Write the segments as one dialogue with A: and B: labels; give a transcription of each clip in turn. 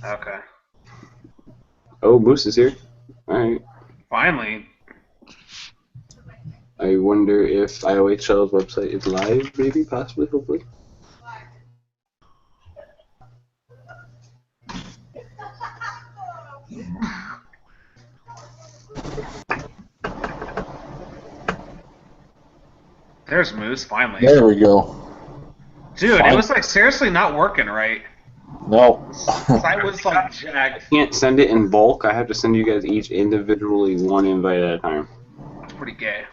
A: Okay.
B: Oh, Moose is here. All right.
A: Finally.
B: I wonder if IOHL's website is live, maybe, possibly, hopefully.
A: There's Moose, finally.
C: There we go.
A: Dude,
C: Fine.
A: it was like seriously not working right.
C: No.
A: Site was like jacked.
B: Can't send it in bulk. I have to send you guys each individually one invite at a time.
A: That's pretty gay.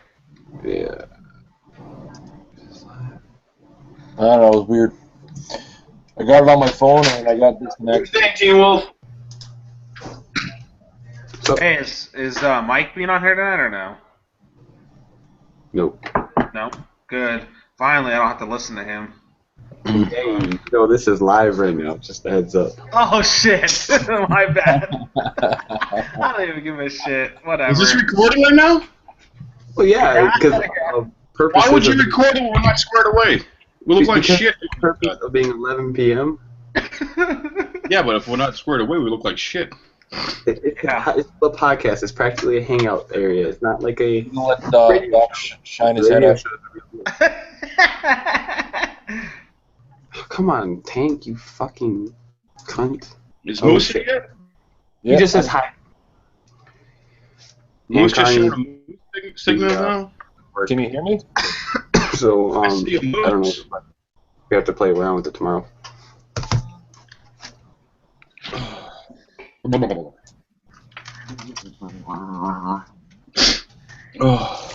B: Yeah.
C: I don't know, it was weird. I got it on my phone and I got disconnected.
D: Thank you, Wolf.
B: So,
A: Hey, is Mike being on here tonight or no?
B: nope.
A: No? Good. Finally, I don't have to listen to him.
B: Hey, no, this is live right now. Just a heads up.
A: Oh, shit. My bad. I don't even give a shit. Whatever.
D: Is this recording right now?
B: Well, yeah, because
D: Why would you record it when we're not squared away? We look like shit.
B: Purpose of being 11 p.m.
D: Yeah, but if we're not squared away, we look like shit.
B: It's a podcast. It's practically a hangout area. It's not like a
C: Let Doc shine his head
B: radio
C: out.
B: show. Oh, come on, Tank, you fucking cunt.
D: Is Moose here yet?
C: Yeah.
B: He just says hi.
D: Moose just
B: Mankind-
D: showed a Moose signal now?
C: Can you hear me?
B: So,
D: I see a
B: I don't know.
D: Moose.
B: We have to play around with it tomorrow.
D: Oh.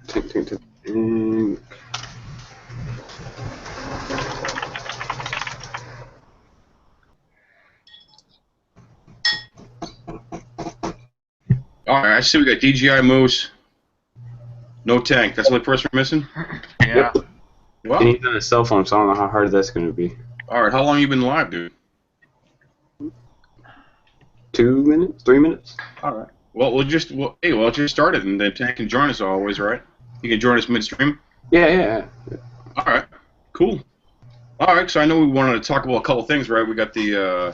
B: Tank, tank, tank. Mm.
D: Alright, I see we got DGI Moose. No Tank. That's the only person we're missing?
A: Yeah.
B: Yep.
D: Well,
B: And he's on his cell phone, so I don't know how hard that's going to be.
D: alright, how long you been live, dude?
B: 2 minutes? 3 minutes?
D: Alright. Well, just start it, and then Tank can join us always, right? You can join us midstream?
B: Yeah.
D: Alright, cool. Alright, so I know we wanted to talk about a couple things, right? We got the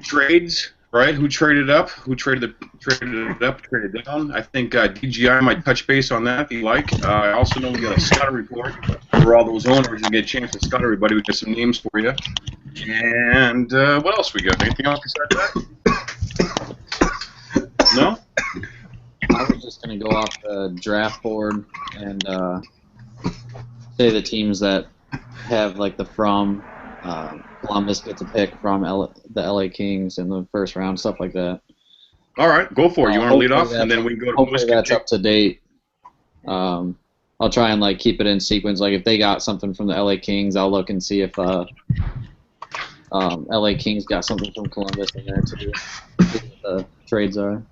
D: trades, right? Who traded up? Who traded it up, traded down? I think DGI might touch base on that if you like. I also know we got a scouter report for all those owners who get a chance to scout everybody. We got some names for you. And what else we got? Anything else besides that? No?
E: I was just going to go off the draft board and say the teams that have like the Columbus gets a pick from the LA Kings in the first round, stuff like that.
D: All right, go for it. You want to lead off, and then we can go to
E: hopefully that's up to date. I'll try and like keep it in sequence. Like if they got something from the LA Kings, I'll look and see if LA Kings got something from Columbus in there too. See what the trades are.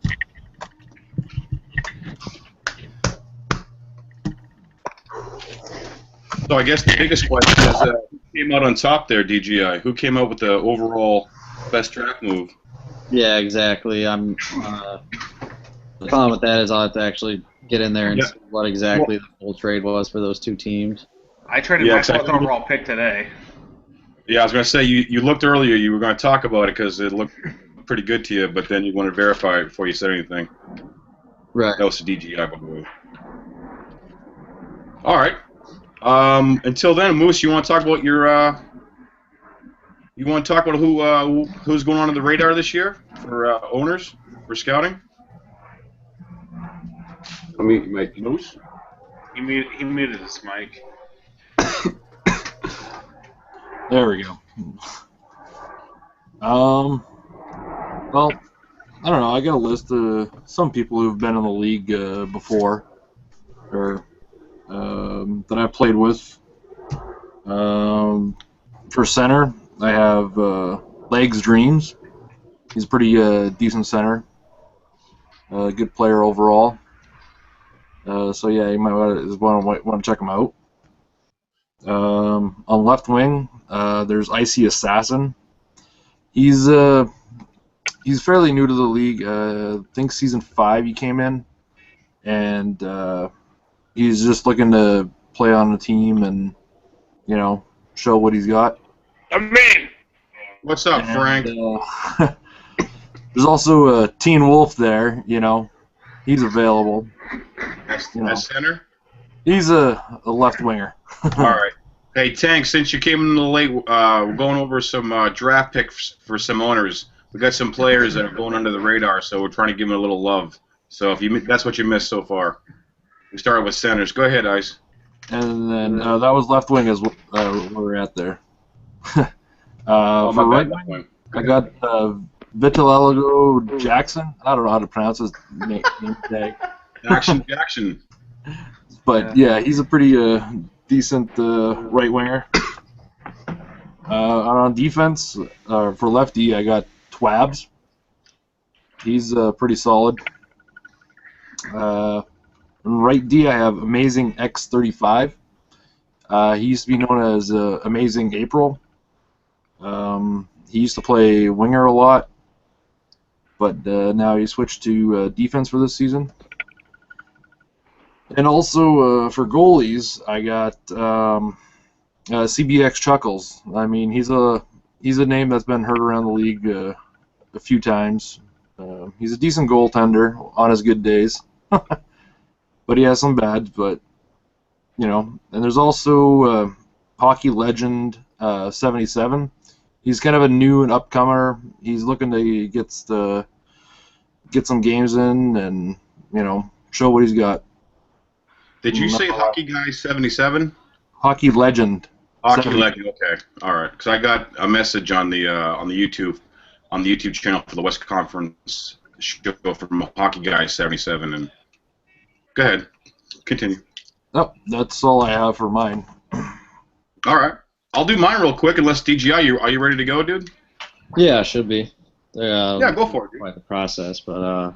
D: So I guess the biggest question is who came out on top there, DGI? Who came out with the overall best draft move?
E: Yeah, exactly. I'm the problem with that is I'll have to actually get in there and see what exactly the full trade was for those two teams.
A: I traded my fourth overall pick today.
D: Yeah, I was going to say, you looked earlier, you were going to talk about it because it looked pretty good to you, but then you wanted to verify it before you said anything.
E: Right.
D: That was the DGI, by the way. All right. Until then, Moose, you want to talk about your who's going on the radar this year for owners for scouting?
B: I'll mute you, Mike.
D: Moose.
A: He muted his mic.
C: There we go. Well, I don't know. I got a list of some people who've been in the league before, or that I played with. For center, I have Legs Dreams. He's a pretty decent center. Good player overall. So yeah, you might want to check him out. On left wing, there's Icy Assassin. He's he's fairly new to the league. I think season 5 he came in, and he's just looking to play on the team and show what he's got.
D: What's up, Frank?
C: There's also Teen Wolf there. He's available.
D: As center.
C: He's a left winger.
D: All right. Hey, Tank, since you came in a little late, we're going over some draft picks for some owners. We got some players that are going under the radar, so we're trying to give them a little love. So if that's what you missed so far. We started with centers. Go ahead, Ice.
C: And then that was left wing as where we're at there. For right wing, I got Vitiligo Jackson. I don't know how to pronounce his name today.
D: Jackson.
C: But yeah, he's a pretty decent right winger. On defense, for lefty, I got Twabs. He's pretty solid. Right D, I have Amazing X35. He used to be known as Amazing April. He used to play winger a lot, but now he switched to defense for this season. And also for goalies, I got CBX Chuckles. I mean, he's a name that's been heard around the league a few times. He's a decent goaltender on his good days, but he has some bad. But and there's also Hockey Legend 77. He's kind of a new and upcomer. He's looking to get some games in and show what he's got.
D: Did you say Hockey Guy 77?
C: Hockey Legend.
D: Hockey Legend. Okay, all right. Because I got a message on the YouTube channel for the West Conference show from Hockey Guy 77. And go ahead, continue.
C: Oh, that's all I have for mine.
D: All right, I'll do mine real quick. Unless DGI, are you ready to go, dude?
E: Yeah, should be.
D: Yeah, go for it. Dude.
E: Quite the process, but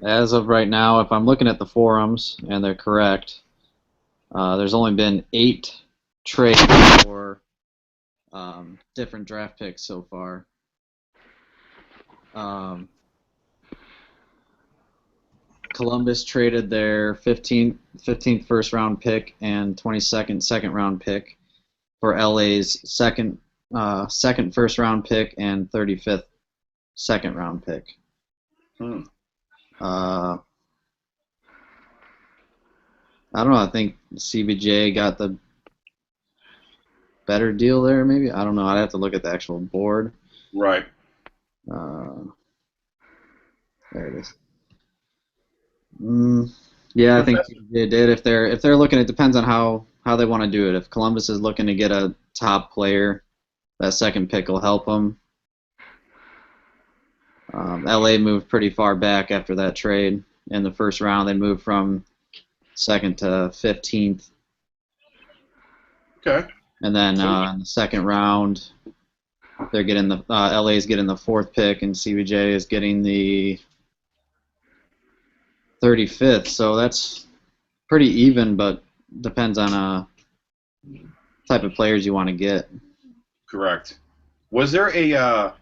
E: as of right now, if I'm looking at the forums and they're correct, there's only been 8 trades for different draft picks so far. Columbus traded their 15th first round pick and 22nd second round pick for LA's second first round pick and 35th second round pick. I don't know. I think CBJ got the better deal there, maybe. I don't know. I'd have to look at the actual board.
D: Right.
E: There it is. Yeah, I think CBJ did. If they're looking, it depends on how they want to do it. If Columbus is looking to get a top player, that second pick will help them. LA moved pretty far back after that trade. In the first round, they moved from 2nd to 15th.
D: Okay.
E: And then in the second round, they're getting LA's getting the 4th pick, and CBJ is getting the 35th. So that's pretty even, but depends on type of players you want to get.
D: Correct. Was there a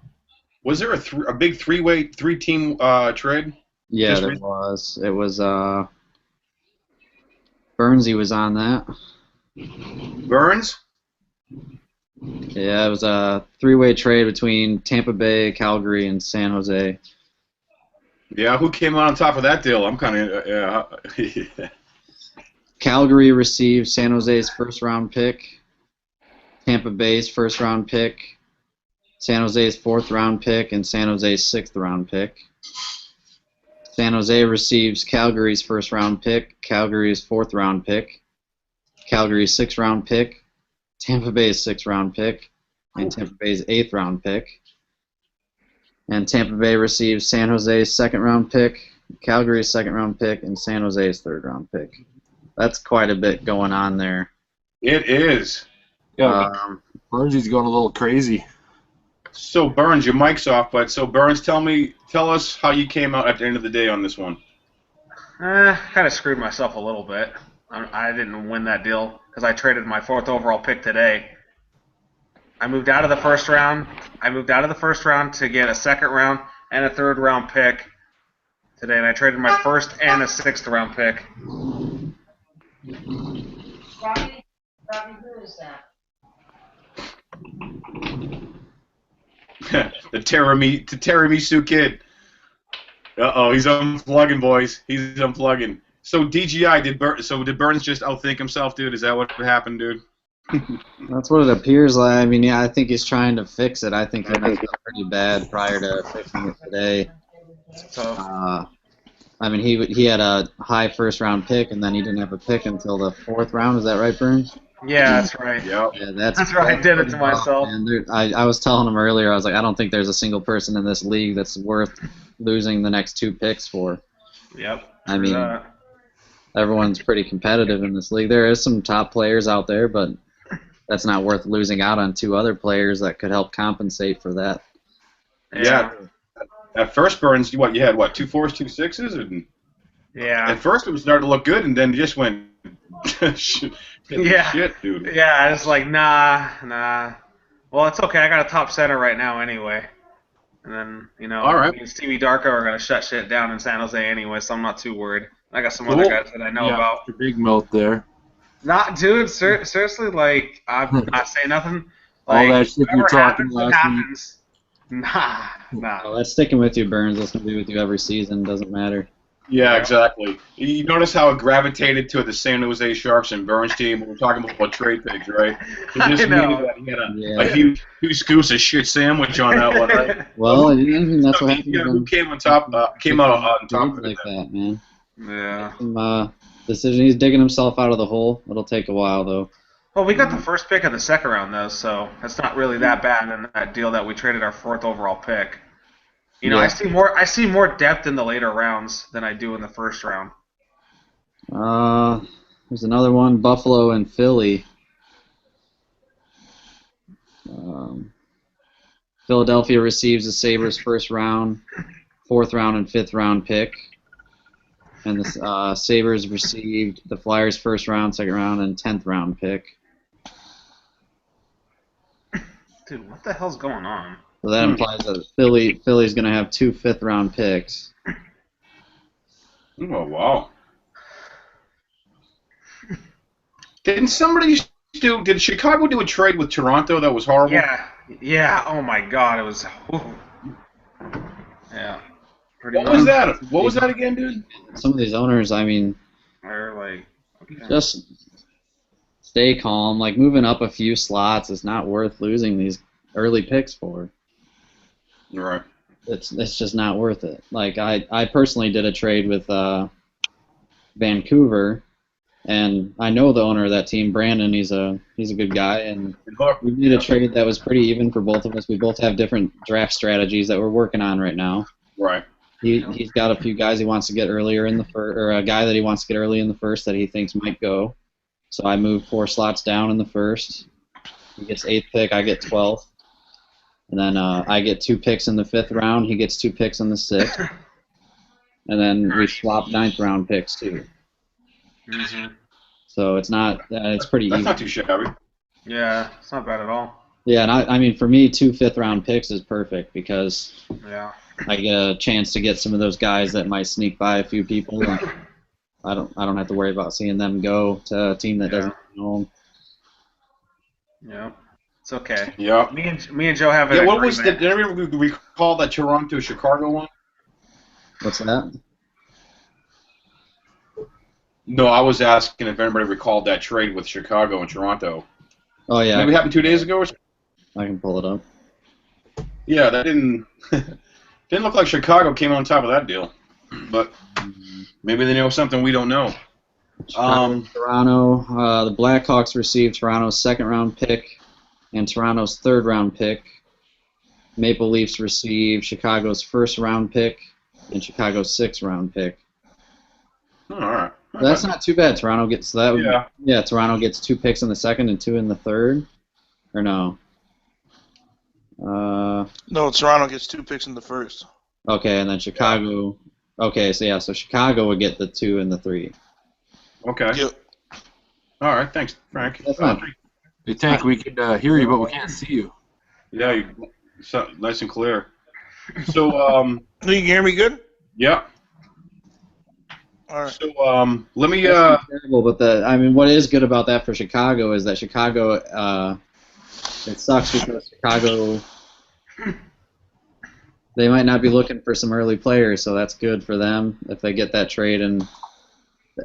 D: big three-team trade?
E: Yeah, there was. It was Burnsy was on that.
D: Burns?
E: Yeah, it was a 3-way trade between Tampa Bay, Calgary, and San Jose.
D: Yeah, who came out on top of that deal? I'm kind of
E: Calgary received San Jose's first-round pick, Tampa Bay's first-round pick, San Jose's 4th-round pick, and San Jose's 6th-round pick. San Jose receives Calgary's first-round pick, Calgary's 4th-round pick, Calgary's 6th-round pick, Tampa Bay's 6th-round pick, and Tampa Bay's 8th-round pick. And Tampa Bay receives San Jose's 2nd-round pick, Calgary's 2nd-round pick, and San Jose's 3rd-round pick. That's quite a bit going on there.
D: It is.
C: Yeah, Burnsy's going a little crazy.
D: So Burns, your mic's off, but so Burns, tell us how you came out at the end of the day on this one.
A: Kind of screwed myself a little bit. I didn't win that deal because I traded my 4th overall pick today. I moved out of the first round. I moved out of the first round to get a second round and a third round pick today, and I traded my first and a sixth round pick.
F: Robbie, who is that?
D: The tiramisu kid. Uh-oh, he's unplugging, boys. He's unplugging. So DGI, did Burns just outthink himself, dude? Is that what happened, dude?
E: That's what it appears like. I mean, yeah, I think he's trying to fix it. I think he messed up pretty bad prior to fixing it today.
A: So
E: I mean, he had a high first round pick, and then he didn't have a pick until the fourth round. Is that right, Burns?
A: yeah, that's right.
D: Yep.
E: Yeah,
A: That's right. I did it to myself.
E: And I was telling him earlier, I was like, I don't think there's a single person in this league that's worth losing the next 2 picks for.
A: Yep.
E: I mean, everyone's pretty competitive in this league. There is some top players out there, but that's not worth losing out on 2 other players that could help compensate for that.
D: Yeah. At first, Burns, you had 2 4s, 2 6s, and
A: Yeah.
D: at first it was starting to look good, and then just went shit, dude.
A: Yeah, I was like, nah. Well, it's okay. I got a top center right now anyway. And then,
D: All right.
A: me and Stevie Darko are going to shut shit down in San Jose anyway, so I'm not too worried. I got some other guys that I know about.
C: Mr. Big Mouth there.
A: Not, dude, seriously, like, I'm not saying nothing.
C: All
A: Like,
C: that shit you're
A: whatever
C: talking
A: happens,
C: last
A: it happens. Nah.
E: Well, that's sticking with you, Burns. That's going to be with you every season. Doesn't matter.
D: Yeah, exactly. You notice how it gravitated to the San Jose Sharks and Burns team when we're talking about trade picks, right? It just
A: I know.
D: means that he had a huge goose of shit sandwich on that one, right?
E: Well, that's what happens.
D: Who came on top? Came out on top of it.
E: like that, man.
A: Yeah.
E: Some decision. He's digging himself out of the hole. It'll take a while, though.
A: Well, we got the first pick of the second round, though, so it's not really that bad in that deal that we traded our 4th overall pick.
E: Yeah.
A: I see more depth in the later rounds than I do in the first round.
E: There's another one, Buffalo and Philly. Philadelphia receives the Sabres' first round, 4th round, and 5th round pick. And the Sabres received the Flyers' first round, 2nd round, and 10th round pick.
A: Dude, what the hell's going on?
E: So that implies that Philly's going to have 2 5th round picks.
D: Oh, wow. Did Chicago do a trade with Toronto that was horrible?
A: Yeah. Oh my God, it was. Yeah.
D: What was that? What was that again, dude?
E: Some of these owners, I mean,
A: They're like, okay.
E: just stay calm. Like, moving up a few slots is not worth losing these early picks for.
D: Right.
E: It's just not worth it. Like, I personally did a trade with Vancouver, and I know the owner of that team, Brandon. He's a good guy, and we did a trade that was pretty even for both of us. We both have different draft strategies that we're working on right now.
D: Right.
E: He's got a few guys he wants to get earlier in the first, or a guy that he wants to get early in the first that he thinks might go. So I moved 4 slots down in the first. He gets 8th pick, I get 12th. And then I get 2 picks in the 5th round. He gets 2 picks in the 6th. And then we swap 9th round picks too.
A: Mm-hmm.
E: So it's not. It's pretty
D: That's
E: even.
D: not too shabby.
A: Yeah, it's not bad at all.
E: Yeah, and I mean, for me, 2 5th round picks is perfect because
A: Yeah.
E: I get a chance to get some of those guys that might sneak by a few people. And I don't have to worry about seeing them go to a team that doesn't know them.
A: Yeah. It's okay.
D: Yeah.
A: Me and Joe have an
D: Yeah. What was
A: agreement.
D: did everyone recall that Toronto-Chicago one?
E: What's that?
D: No, I was asking if anybody recalled that trade with Chicago and Toronto.
E: Oh yeah,
D: Maybe it happened 2 days ago or something?
E: I can pull it up.
D: Yeah, that didn't look like Chicago came on top of that deal. But maybe they know something we don't know.
E: Toronto, the Blackhawks received Toronto's 2nd round pick and Toronto's 3rd round pick. Maple Leafs received Chicago's 1st round pick and Chicago's 6th round pick.
D: All right.
E: So that's not too bad. Toronto gets that.
D: Yeah.
E: Toronto gets 2 picks in the 2nd and 2 in the 3rd, or no?
G: No, Toronto gets 2 picks in the 1st.
E: Okay, and then Chicago. Okay, so Chicago would get the 2 and the 3.
D: Okay.
G: Yep.
D: All right. Thanks, Frank.
E: That's not
C: Hey, Tank, we can hear you, but we can't see you.
D: Yeah, you sound nice and clear. So,
G: You can hear me good?
D: yeah.
G: All right.
D: So, let me.
E: That's terrible, but what is good about that for Chicago is that Chicago, it sucks because Chicago, they might not be looking for some early players, so that's good for them if they get that trade and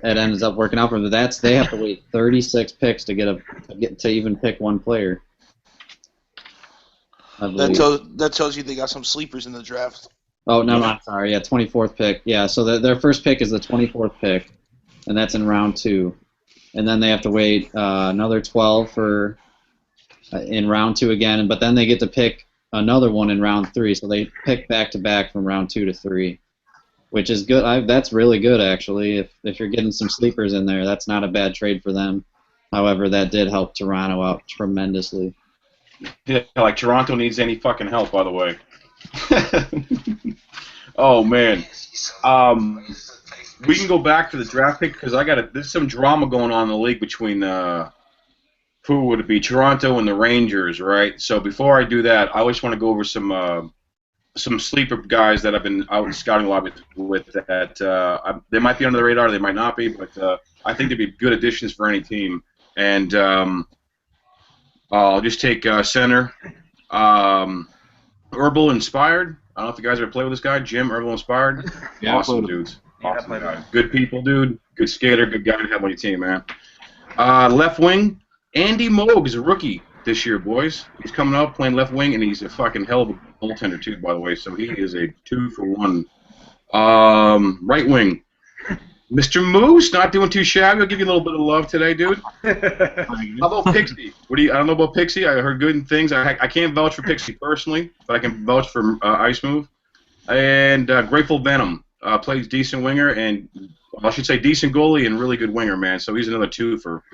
E: it ends up working out for them. But they have to wait 36 picks to to even pick one player. I believe.
G: That tells you they got some sleepers in the draft.
E: Oh, no, I'm sorry. Yeah, 24th pick. Yeah, so their first pick is the 24th pick, and that's in round 2. And then they have to wait another 12 for in round 2 again, but then they get to pick another one in round 3. So they pick back-to-back from round 2 to 3, which is good. That's really good, actually. If you're getting some sleepers in there, that's not a bad trade for them. However, that did help Toronto out tremendously.
D: Yeah, like Toronto needs any fucking help, by the way. Oh man, we can go back to the draft pick because there's some drama going on in the league between who would it be, Toronto and the Rangers, right? So before I do that, I just want to go over some sleeper guys that I've been out in scouting lobby with that they might be under the radar, they might not be, but I think they'd be good additions for any team. And I'll just take center. Herbal Inspired. I don't know if you guys ever played with this guy, Jim Herbal Inspired.
C: Yeah,
D: Awesome dudes. Awesome guy. Good people, dude. Good skater. Good guy to have on your team, man. Left wing, Andy Moog is a rookie this year, boys. He's coming up playing left wing, and he's a fucking hell of a goaltender too, by the way. So he is a 2-for-1. Right wing, Mr. Moose, not doing too shabby. I'll give you a little bit of love today, dude. How about Pixie? I don't know about Pixie. I heard good things. I can't vouch for Pixie personally, but I can vouch for Ice Move. And Grateful Venom plays decent winger, and I should say decent goalie and really good winger, man. So he's another 2 for.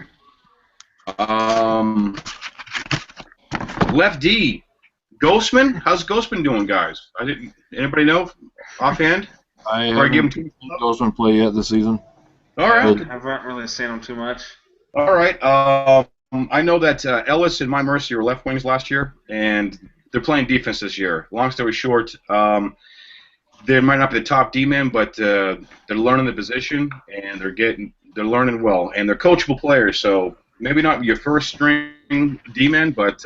D: Left D, Ghostman. How's Ghostman doing, guys? Anybody know offhand?
C: I haven't seen Ghostman play yet this season.
D: All right.
A: I haven't really seen him too much.
D: All right. I know that Ellis and My Mercy were left wings last year, and they're playing defense this year. Long story short, they might not be the top D-man, but they're learning the position, and they're learning well, and they're coachable players. So maybe not your first string D-man, but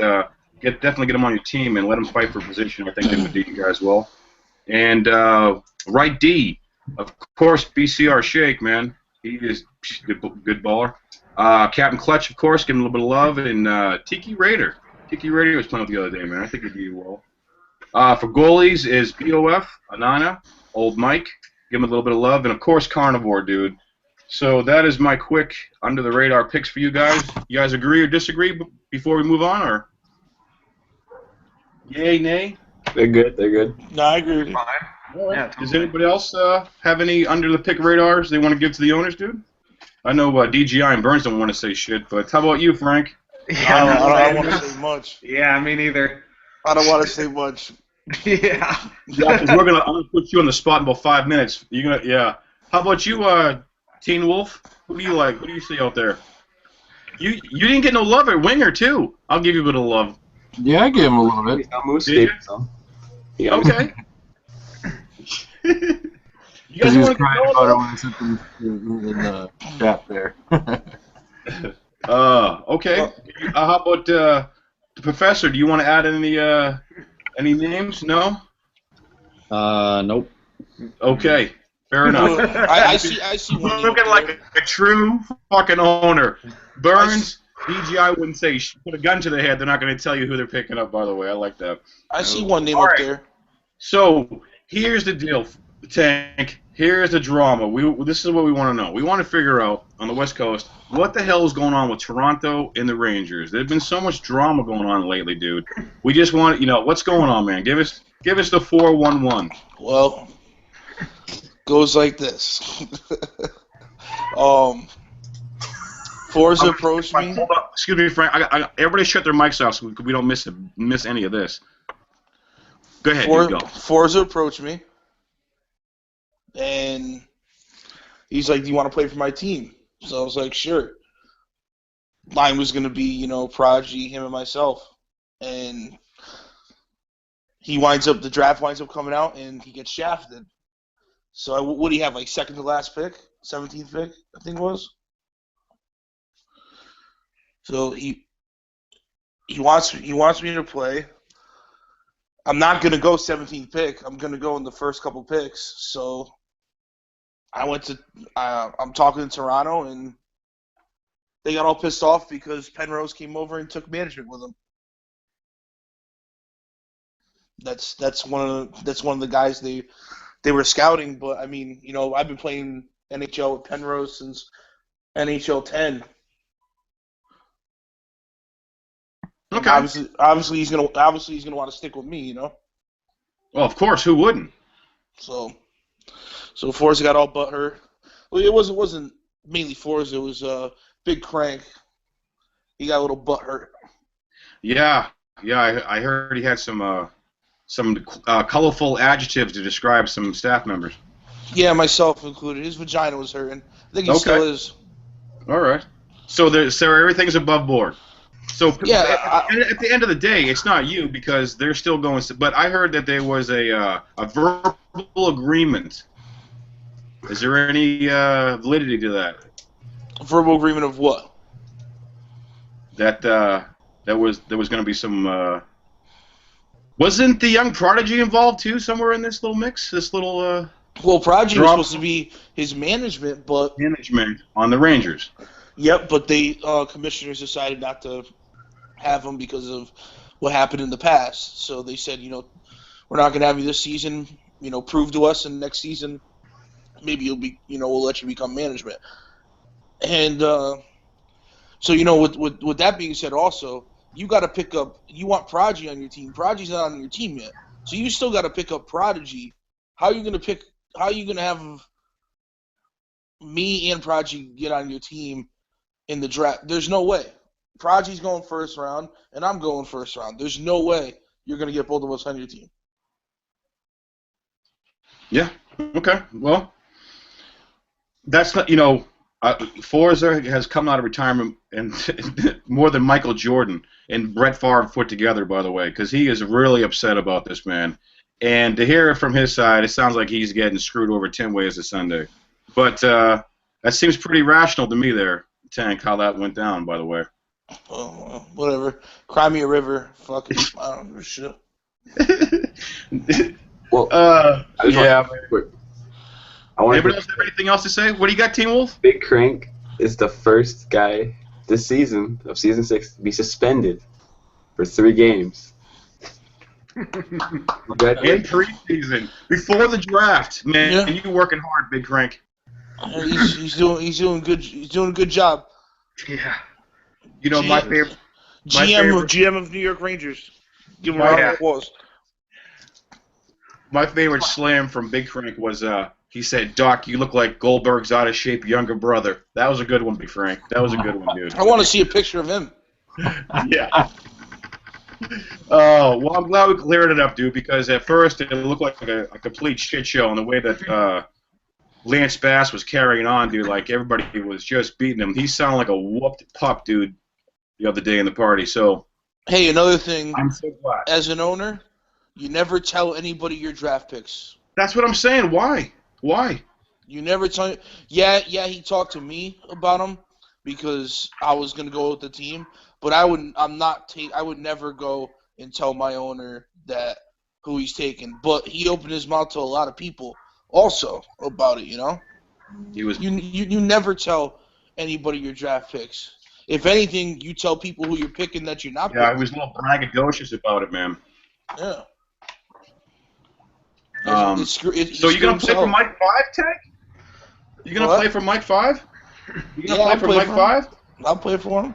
D: definitely get them on your team and let them fight for position. I think they would do you guys well. And right D, of course, BCR Shake, man. He is good baller. Captain Clutch, of course, give him a little bit of love. And Tiki Raider. Tiki Raider was playing with the other day, man. I think he'd do well. For goalies is BOF, Anana, Old Mike. Give him a little bit of love. And, of course, Carnivore, dude. So that is my quick under-the-radar picks for you guys. You guys agree or disagree before we move on? Or yay, nay?
B: They're good. They're good.
G: No, I agree with you.
A: Fine.
D: Right.
A: Yeah,
D: Does
A: totally.
D: anybody else have any under-the-pick radars they want to give to the owners, dude? I know DGI and Burns don't want to say shit, but how about you, Frank?
A: Yeah,
G: I don't want to say much.
A: Yeah, me neither.
G: I don't want to say much.
A: Yeah.
D: Yeah, because I'm gonna put you on the spot in about 5 minutes. Yeah. How about you, Teen Wolf? Who do you like? What do you see out there? You didn't get no love at winger too. I'll give you a bit of love.
C: Yeah, I give him a little bit.
B: Moose
D: Did you?
B: gave some. Yeah.
D: Okay. You
C: Because
D: guys
C: he was
D: want to
C: crying
D: get
C: about it
D: love?
C: when I sent him in the chat there.
D: Okay. How about the professor? Do you want to add any names? No.
E: Nope.
D: Okay. Fair enough.
G: I see one.
D: Looking like a true fucking owner. Burns, DGI wouldn't say put a gun to their head. They're not going to tell you who they're picking up. By the way, I like that.
G: I see one name
D: All
G: up
D: right.
G: there.
D: So here's the deal, Tank. Here's the drama. This is what we want to know. We want to figure out on the West Coast what the hell is going on with Toronto and the Rangers. There's been so much drama going on lately, dude. We just want what's going on, man. Give us the 4-1-1.
G: Well, goes like this. Forza approached me.
D: Hold up. Excuse me, Frank. Everybody shut their mics off so we don't miss any of this. Go ahead. You go.
G: Forza approached me, and he's like, "Do you want to play for my team?" So I was like, "Sure." line was going to be, Prodigy, him, and myself. And the draft winds up coming out, and he gets shafted. So what do you have, like second to last pick? 17th pick, I think it was. So he wants me to play. I'm not going to go 17th pick. I'm going to go in the first couple picks. So I'm talking to Toronto, and they got all pissed off because Penrose came over and took management with him. That's one of the guys they were scouting. But I mean, I've been playing NHL with Penrose since NHL 10.
D: Okay.
G: Obviously he's gonna want to stick with me,
D: Well, of course, who wouldn't?
G: So Forza got all butthurt. Well, it wasn't mainly Forza. It was Big Crank. He got a little butthurt.
D: Yeah. I heard he had some colorful adjectives to describe some staff members.
G: Yeah, myself included. His vagina was hurting. I think he still is.
D: All right. So everything's above board. So
G: yeah,
D: at the end of the day, it's not you because they're still going. But I heard that there was a verbal agreement. Is there any validity to that?
G: Verbal agreement of what?
D: That there was going to be some. Wasn't the young Prodigy involved too somewhere in this little mix? This little.
G: Well, Prodigy was supposed to be his management, but
D: management on the Rangers.
G: Yep, but they commissioners decided not to have him because of what happened in the past. So they said, we're not going to have you this season. Prove to us, and next season, maybe you'll be, we'll let you become management. And so, with that being said, also you got to pick up. You want Prodigy on your team. Prodigy's not on your team yet, so you still got to pick up Prodigy. How are you going to have me and Prodigy get on your team in the draft? There's no way. Prodigy's going first round, and I'm going first round. There's no way you're going to get both of us on your team.
D: Yeah. Okay. Well, that's not. Forza has come out of retirement and more than Michael Jordan and Brett Favre put together, by the way, because he is really upset about this, man. And to hear it from his side, it sounds like he's getting screwed over 10 ways a Sunday. But that seems pretty rational to me there, Tank, how that went down, by the way.
G: Oh, whatever. Cry me a river. Fuck it. I don't give a shit.
B: Well,
D: yeah.
B: Anybody
D: else have anything else to say? What do you got, Team Wolf?
B: Big Crank is the first guy this season of Season 6 to be suspended for 3 games.
D: In preseason, before the draft, man,
G: Yeah.
D: you working hard, Big Crank.
G: He's doing good. He's doing a good job.
A: Yeah.
D: My favorite.
G: GM of New York Rangers. Give him a round of applause.
D: My favorite slam from Big Frank was he said, "Doc, you look like Goldberg's out of shape younger brother." That was a good one, Big Frank. That was a good one, dude.
G: I want to see a picture of him.
D: Yeah. Oh, well, I'm glad we cleared it up, dude, because at first it looked like a complete shit show in the way that Lance Bass was carrying on, dude. Like, everybody was just beating him. He sounded like a whooped pup, dude, the other day in the party. So,
G: hey, another thing,
D: I'm so glad.
G: as an owner, you never tell anybody your draft picks.
D: That's what I'm saying. Why? Why?
G: You never tell. Yeah, he talked to me about him because I was gonna go with the team, but I would never go and tell my owner that who he's taking. But he opened his mouth to a lot of people also about it.
D: He was.
G: You never tell anybody your draft picks. If anything, you tell people who you're picking that you're not.
D: Yeah,
G: picking.
D: I was a little braggadocious about it, man.
G: Yeah.
D: So you're gonna play for Mike 5, Tank? You gonna play for Mike 5? You gonna play for Mike 5?
G: I'll play for him.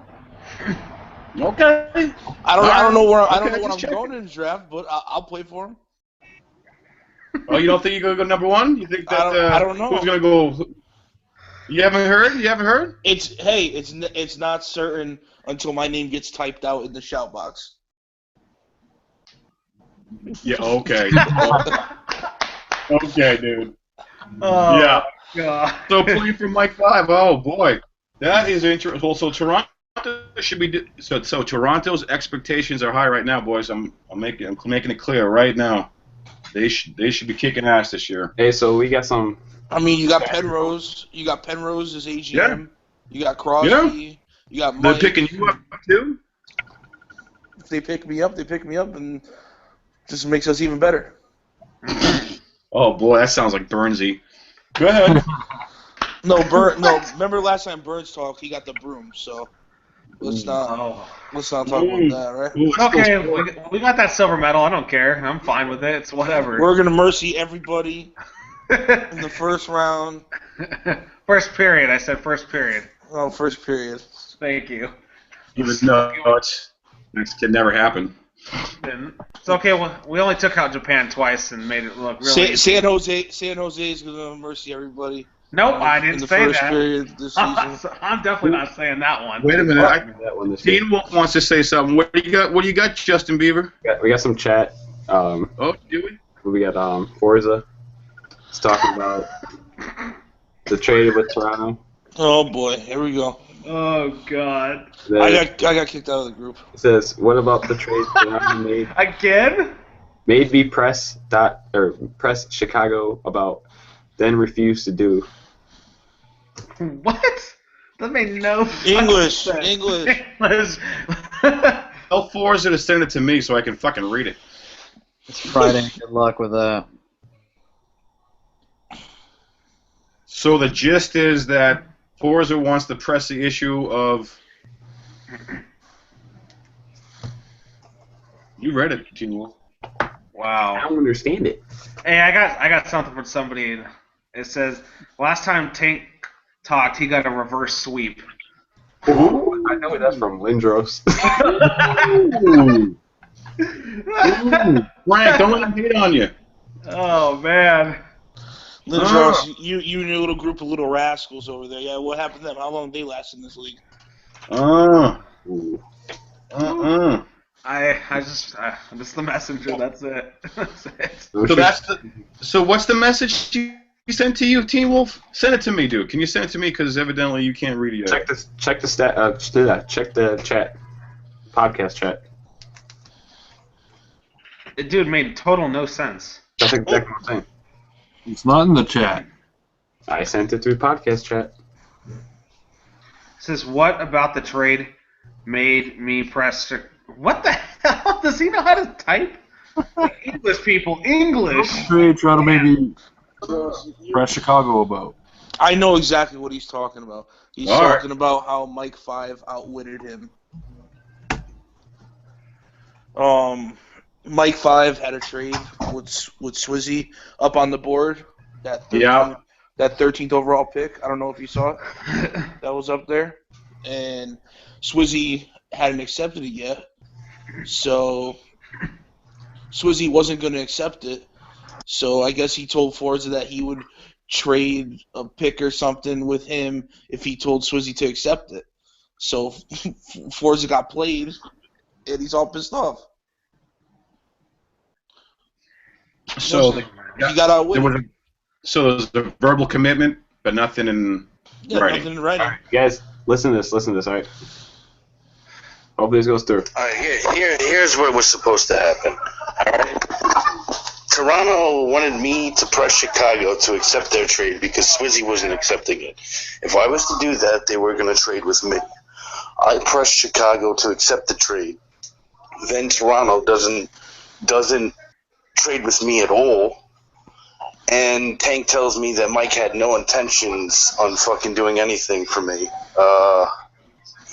D: Okay.
G: I don't know where I'm
D: checking.
G: going in the draft, but I'll play for him.
D: Oh, you don't think you're gonna go number 1? You think that?
G: I don't know.
D: Who's gonna go? You haven't heard? You haven't heard?
G: It's not certain until my name gets typed out in the shout box.
D: Yeah. Okay. Okay, dude.
A: Oh,
D: Yeah.
A: God.
D: So playing for Mike 5. Oh boy, that is interesting. Also, Toronto should be so Toronto's expectations are high right now, boys. I'm making it clear right now. They should be kicking ass this year.
B: Hey, so we got some.
G: I mean, you got Penrose. You got Penrose as AGM.
D: Yeah.
G: You got Crosby. You got
D: They're
G: Mike.
D: picking you up too.
G: If they pick me up, and just makes us even better.
D: Oh boy, that sounds like Burnsy. Go ahead.
G: No, remember last time Burns talked, he got the broom. So let's not talk about that, right?
D: Ooh,
A: Okay, we got that silver medal. I don't care. I'm fine with it. It's whatever.
G: We're gonna mercy everybody in the first round.
A: First period. I said first period.
G: Oh, first period.
A: Thank you.
D: No, that can never happen.
A: It's okay. Well, we only took out Japan twice and made it look really.
G: San Jose is gonna mercy everybody.
A: Nope, I didn't say
G: first
A: that.
G: Period this season.
A: I'm definitely not saying that one.
D: Wait a minute.
B: That one this year.
D: Teen Wolf wants to say something. What do you got, Justin Bieber?
B: We got some chat.
D: Oh, do we?
B: We got Forza. It's talking about the trade with Toronto.
G: Oh boy, here we go.
A: Oh God.
G: I got kicked out of the group.
B: It says, "What about the trade Toronto made?
A: Again?
B: Made me press Chicago about, then refused to do."
A: What? That made no
G: English.
A: English.
D: Tell Forza to send it to me so I can fucking read it.
E: It's Friday. Good luck with that.
D: So the gist is that Forza wants to press the issue of. You read it, Teen Wolf.
A: Wow.
B: I don't understand it.
A: Hey, I got something from somebody. It says last time Tank talked, he got a reverse sweep.
B: Ooh, I know that's from Lindros.
D: Ooh. Frank, don't let him hate on you.
A: Oh man.
G: Lindros, you and your little group of little rascals over there. Yeah, what happened to them? How long did they last in this league?
A: I just the messenger. That's it. That's it.
D: So what's the message you sent to you, Teen Wolf? Send it to me, dude. Can you send it to me? Because evidently you can't read it yet.
B: Check the chat, podcast chat.
A: It, dude, made total no sense.
B: That's exactly what I'm saying.
C: It's not in the chat.
B: I sent it through podcast chat.
A: It says, what about the trade made me press... What the hell? Does he know how to type? Like English people, English!
C: Trade try to maybe press Chicago about.
G: I know exactly what he's talking about. He's
D: All right.
G: talking about how Mike 5 outwitted him. Mike 5 had a trade with Swizzy up on the board. That 13th overall pick. I don't know if you saw it. That was up there. And Swizzy hadn't accepted it yet. So Swizzy wasn't going to accept it. So I guess he told Forza that he would trade a pick or something with him if he told Swizzy to accept it. So Forza got played, and he's all pissed off.
D: So
G: he got outwitted.
D: So there's a verbal commitment, but nothing in writing.
G: Nothing in writing.
B: All right, guys, listen to this, all right? Hopefully this goes through.
H: All right, here's what was supposed to happen. All right. Toronto wanted me to press Chicago to accept their trade because Swizzy wasn't accepting it. If I was to do that, they were going to trade with me. I pressed Chicago to accept the trade. Then Toronto doesn't trade with me at all. And Tank tells me that Mike had no intentions on fucking doing anything for me.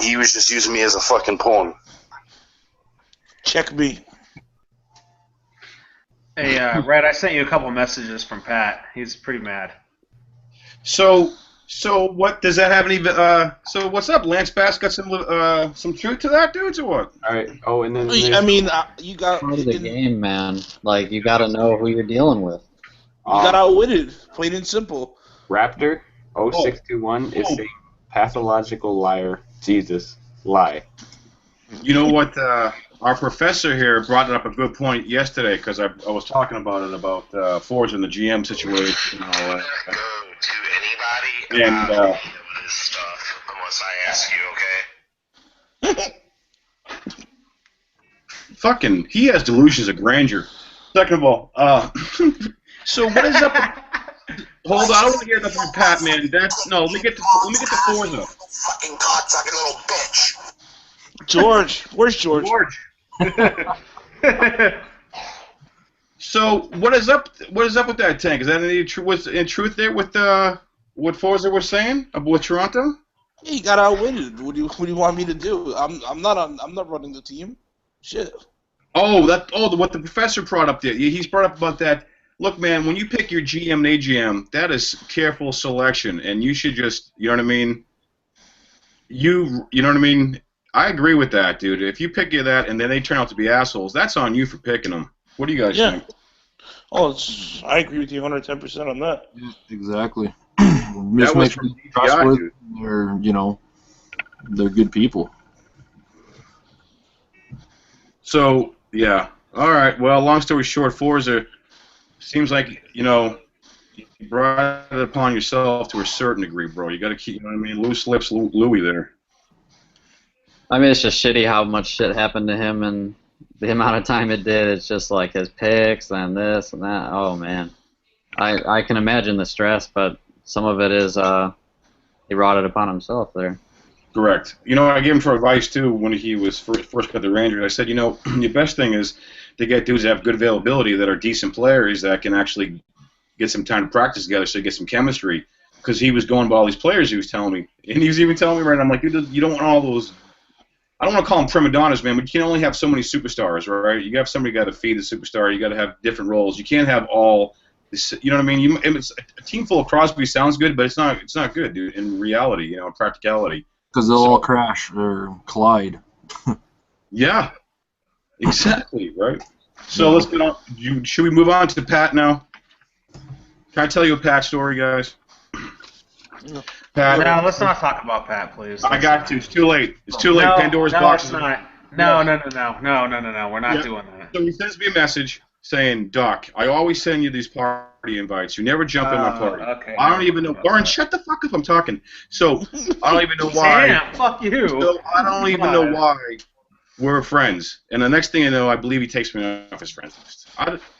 H: He was just using me as a fucking pawn.
G: Check me.
A: Hey, Red, I sent you a couple messages from Pat. He's pretty mad.
D: So what does that have any? So what's up? Lance Bass got some truth to that, dudes, or what?
B: All right. Oh, and then
G: I mean, you got
E: Part of the game, man. Like, you got to know who you're dealing with.
G: You got outwitted, plain and simple.
B: Raptor 0621 is a pathological liar. Jesus, lie.
D: You know what? Our professor here brought up a good point yesterday because I was talking about it about Forge and the GM situation and all that.
H: Go to anybody
D: And
H: about this stuff unless I ask you, okay?
D: Fucking, he has delusions of grandeur. Second of all, so what is up? Hold on, I don't want to hear nothing from Pat, man. No. Let me get the Forza.
H: Fucking cocksucking little bitch.
G: George, where's George?
D: So what is up? What is up with that tank? Is that was in truth there with what Forza was saying with Toronto?
G: Yeah, he got outwitted. What do you want me to do? I'm not running the team. Shit.
D: Oh, what the professor brought up there. He's brought up about that. Look, man, when you pick your GM and AGM, that is careful selection, and you should just, you know what I mean? You know what I mean? I agree with that, dude. If you pick that and then they turn out to be assholes, that's on you for picking them. What do you guys think?
G: Oh, I agree with you 110% on that.
C: Yeah, exactly.
D: That was from DPI, dude.
C: They're good people.
D: So, yeah. All right. Well, long story short, Forza seems like, you brought it upon yourself to a certain degree, bro. You got to keep, you know what I mean? Loose lips, Louie there.
E: I mean, it's just shitty how much shit happened to him and the amount of time it did. It's just like his picks and this and that. Oh, man. I can imagine the stress, but some of it is he brought it upon himself there.
D: Correct. I gave him for advice, too, when he was first got the Rangers. I said, the best thing is to get dudes that have good availability, that are decent players, that can actually get some time to practice together so you get some chemistry. Because he was going by all these players he was telling me. And he was even telling me, right, I'm like, dude, you don't want all those, I don't want to call them prima donnas, man, but you can only have so many superstars, right? You have somebody got to feed the superstar. You got to have different roles. You can't have all this, you know what I mean? A team full of Crosby sounds good, but it's not good, dude, in reality, in practicality.
C: Because they'll all crash or collide.
D: Yeah, exactly, right? So let's get on. Should we move on to Pat now? Can I tell you a Pat story, guys? Pat.
A: No, let's not talk about Pat, please.
D: I got to. It's too late. It's too late.
A: No,
D: Pandora's
A: no,
D: box.
A: It's not. No. We're not doing that.
D: So he sends me a message saying, Doc, I always send you these party invites. You never jump in my party.
A: Okay.
D: I don't even know. Warren, shut the fuck up. I'm talking. So I don't even know why.
A: Yeah, fuck you.
D: So I don't even know why we're friends. And the next thing I know, I believe he takes me off his friends list.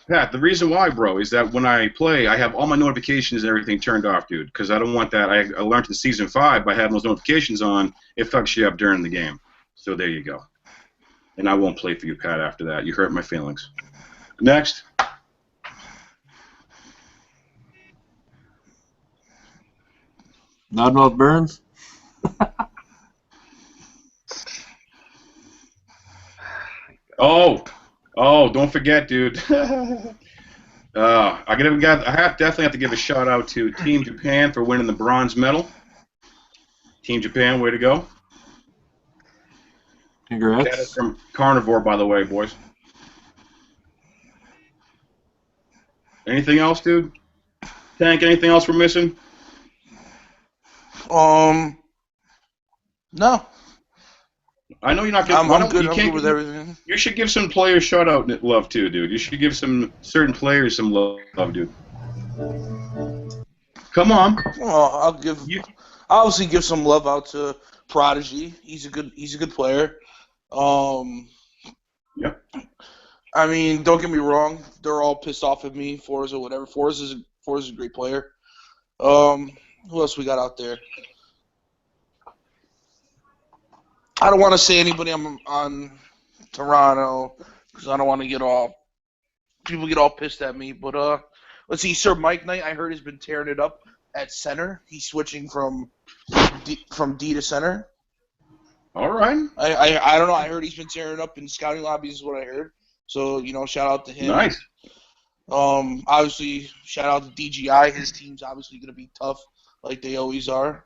D: Pat, the reason why, bro, is that when I play, I have all my notifications and everything turned off, dude, because I don't want that. I learned in Season 5 by having those notifications on, it fucks you up during the game. So there you go. And I won't play for you, Pat, after that. You hurt my feelings. Next.
C: Loudmouth Burns?
D: Oh, don't forget, dude. I definitely have to give a shout out to Team Japan for winning the bronze medal. Team Japan, way to go.
C: Congrats.
D: That is from Carnivore, by the way, boys. Anything else, dude? Tank, anything else we're missing?
G: No.
D: I know you're not giving.
G: I'm good. I'm good with everything.
D: You should give some players shout out love too, dude. You should give some certain players some love, dude. Come on.
G: Well, I'll obviously give some love out to Prodigy. He's a good player.
D: Yep.
G: I mean, don't get me wrong. They're all pissed off at me. Forza, whatever. Forza's a great player. Who else we got out there? I don't want to say anybody on Toronto because I don't want to get people get all pissed at me. But let's see, Sir Mike Knight, I heard, has been tearing it up at center. He's switching from D to center.
D: All right.
G: I don't know. I heard he's been tearing it up in scouting lobbies is what I heard. So, shout out to him.
D: Nice.
G: Obviously, shout out to DGI. His team's obviously going to be tough like they always are.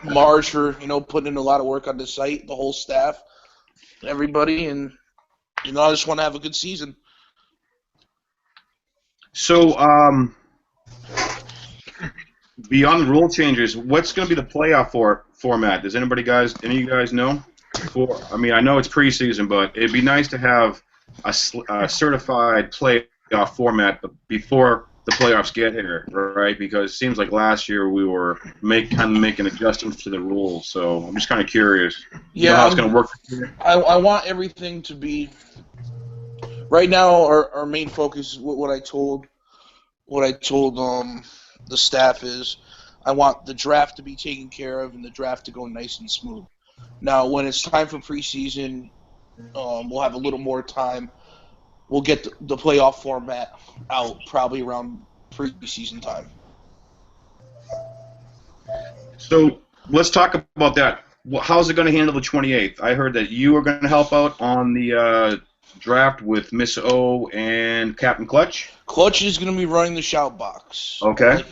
G: Marge for, putting in a lot of work on the site, the whole staff, everybody, and, I just want to have a good season.
D: So, beyond the rule changes, what's going to be the playoff format? Does any of you guys know? I know it's preseason, but it'd be nice to have a certified playoff format before the playoffs get here, right? Because it seems like last year we were kind of making adjustments to the rules. So I'm just kind of curious. You know how it's going to work?
G: I want everything to be. Right now, our main focus, what I told the staff is, I want the draft to be taken care of and the draft to go nice and smooth. Now, when it's time for preseason, we'll have a little more time. We'll get the playoff format out probably around preseason time.
D: So let's talk about that. How's it going to handle the 28th? I heard that you are going to help out on the draft with Miss O and Captain Clutch.
G: Clutch is going to be running the shout box.
D: Okay.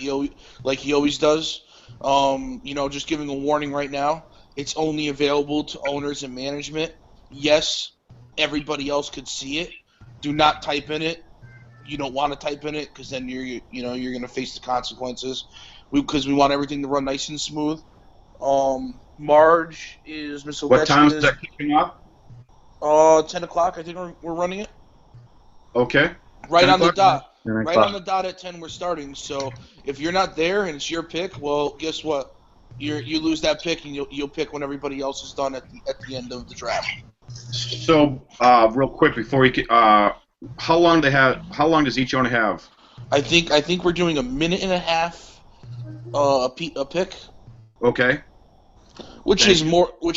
G: Like he always does. Just giving a warning right now. It's only available to owners and management. Yes, everybody else could see it. Do not type in it. You don't want to type in it because then you're going to face the consequences. Because we want everything to run nice and smooth. Marge is Miss Ovechkin.
D: What time is that kicking off?
G: 10 o'clock. I think we're running it.
D: Okay.
G: Right on the dot.
E: 10
G: Right on the dot at 10 we're starting. So if you're not there and it's your pick, well, guess what? You lose that pick and you'll pick when everybody else is done at the end of the draft.
D: So real quick before we get, how long does each owner have?
G: I think we're doing a minute and a half a pick.
D: Okay.
G: Which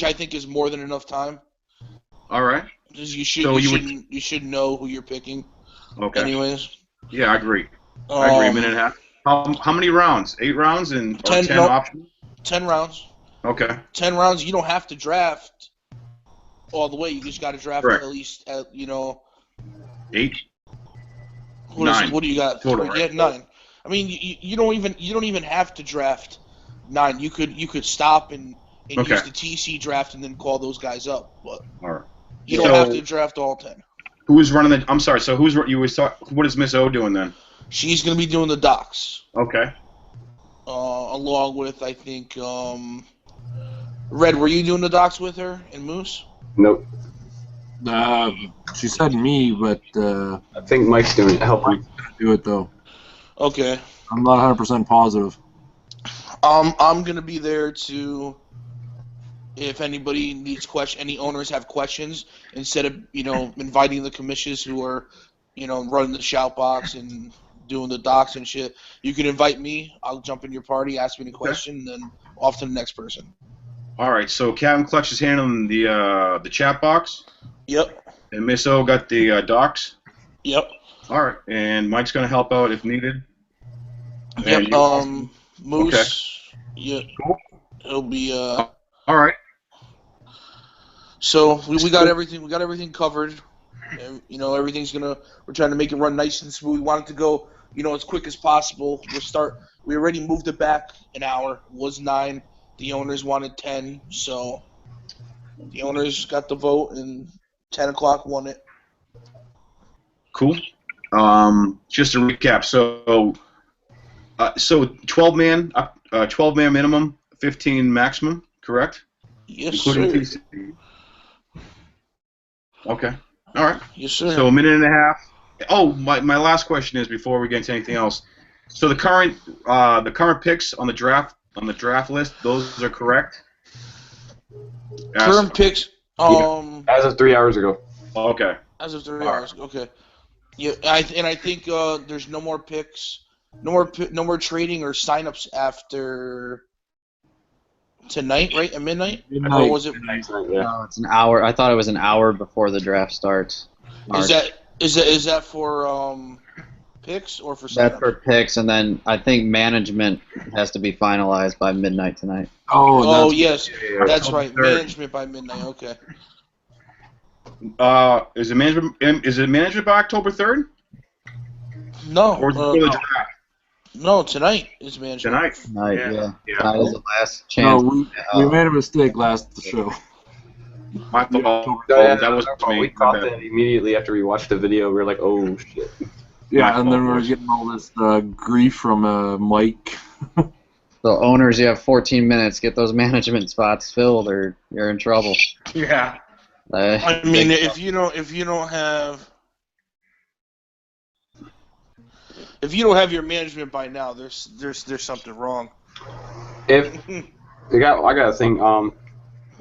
G: I think is more than enough time.
D: All right.
G: Because you should know who you're picking.
D: Okay.
G: Anyways.
D: Yeah, I agree. A minute and a half. How many rounds? 8 rounds and 10 options?
G: 10 rounds.
D: Okay.
G: 10 rounds. You don't have to draft all the way. You just got to draft
D: Correct.
G: at least 8.
D: 9.
G: What do you got?
D: Total,
G: Yeah,
D: right?
G: 9. I mean, you don't even have to draft 9. You could stop and
D: Okay.
G: use the TC draft and then call those guys up. But
D: All right.
G: you don't have to draft all 10.
D: Who's running the? I'm sorry. So what is Miss O doing then?
G: She's going to be doing the docs.
D: Okay.
G: Along with, I think, Red, were you doing the docs with her and Moose?
B: Nope.
C: She said me, but
B: I think Mike's doing it. Helping.
C: do it though.
G: Okay.
C: I'm not 100% positive.
G: I'm going to be there to, if anybody needs any owners have questions, instead of, inviting the commissioners who are, running the shout box and doing the docs and shit, you can invite me. I'll jump in your party, ask me any question, and then off to the next person.
D: All right. So Captain Clutch is handling the chat box.
G: Yep.
D: And Miss O got the docs.
G: Yep.
D: All right. And Mike's gonna help out if needed.
G: Yep.
D: And
G: Moose.
D: Okay.
G: Yeah.
D: Cool.
G: He'll be.
D: All right.
G: So we got everything. We got everything covered. And, everything's gonna. We're trying to make it run nice and smooth. We want it to go, as quick as possible. We already moved it back an hour. It was 9. The owners wanted 10, so the owners got the vote, and 10 o'clock won it.
D: Cool. Just to recap. So 12 man minimum, 15 maximum. Correct?
G: Yes,
D: Including
G: sir.
D: TC. Okay. All right.
G: Yes, sir.
D: So a minute and a half. Oh, my last question is before we get into anything else. So the current picks on the draft list, those are correct.
G: Current picks.
B: As of 3 hours ago.
D: Okay.
G: As of 3 hours. Okay. Yeah, I think there's no more picks, no more trading or signups after tonight, right? At midnight?
C: Midnight.
G: Or was it?
B: Yeah.
E: No, it's an hour. I thought it was an hour before the draft starts.
G: Is that for picks or for signups?
E: That's for picks, and then I think management has to be finalized by midnight tonight.
G: Oh yes,
D: yeah.
G: that's right.
D: Third.
G: Management by midnight. Okay.
D: Is it management by October 3rd?
G: No.
D: Or is it for the draft?
G: No, tonight is management.
D: Tonight.
E: Yeah.
D: Yeah.
E: Tonight is the last
C: No,
E: chance.
C: we made a mistake last show.
D: My fault.
B: Yeah,
D: That was me.
B: we
D: My
B: caught
D: bad.
B: that immediately after we watched the video. We were like, oh shit.
C: Yeah,
D: My
C: and then
D: fault,
C: we're
D: boys.
C: getting all this grief from Mike.
E: So owners, you have 14 minutes. Get those management spots filled, or you're in trouble.
A: Yeah.
G: I mean, if you don't have if you don't have your management by now, there's something wrong.
B: If I got a thing.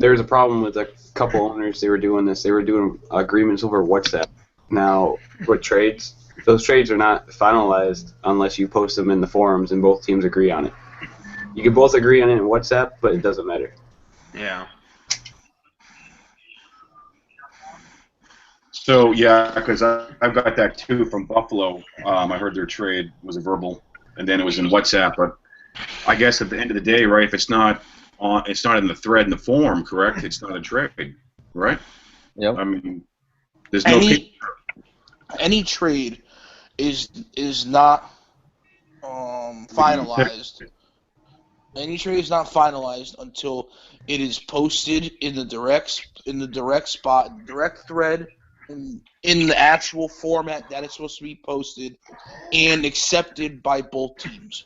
B: There was a problem with a couple owners. They were doing this. They were doing agreements over WhatsApp. Now, with trades, those trades are not finalized unless you post them in the forums and both teams agree on it. You can both agree on it in WhatsApp, but it doesn't matter.
A: Yeah.
D: So yeah, because I've got that too from Buffalo. I heard their trade was a verbal, and then it was in WhatsApp. But I guess at the end of the day, right? If it's not in the thread in the forum, correct? It's not a trade, right?
E: Yep.
D: I mean, there's no.
G: Any trade is not finalized. Any trade is not finalized until it is posted in the direct thread, in the actual format that it's supposed to be posted, and accepted by both teams.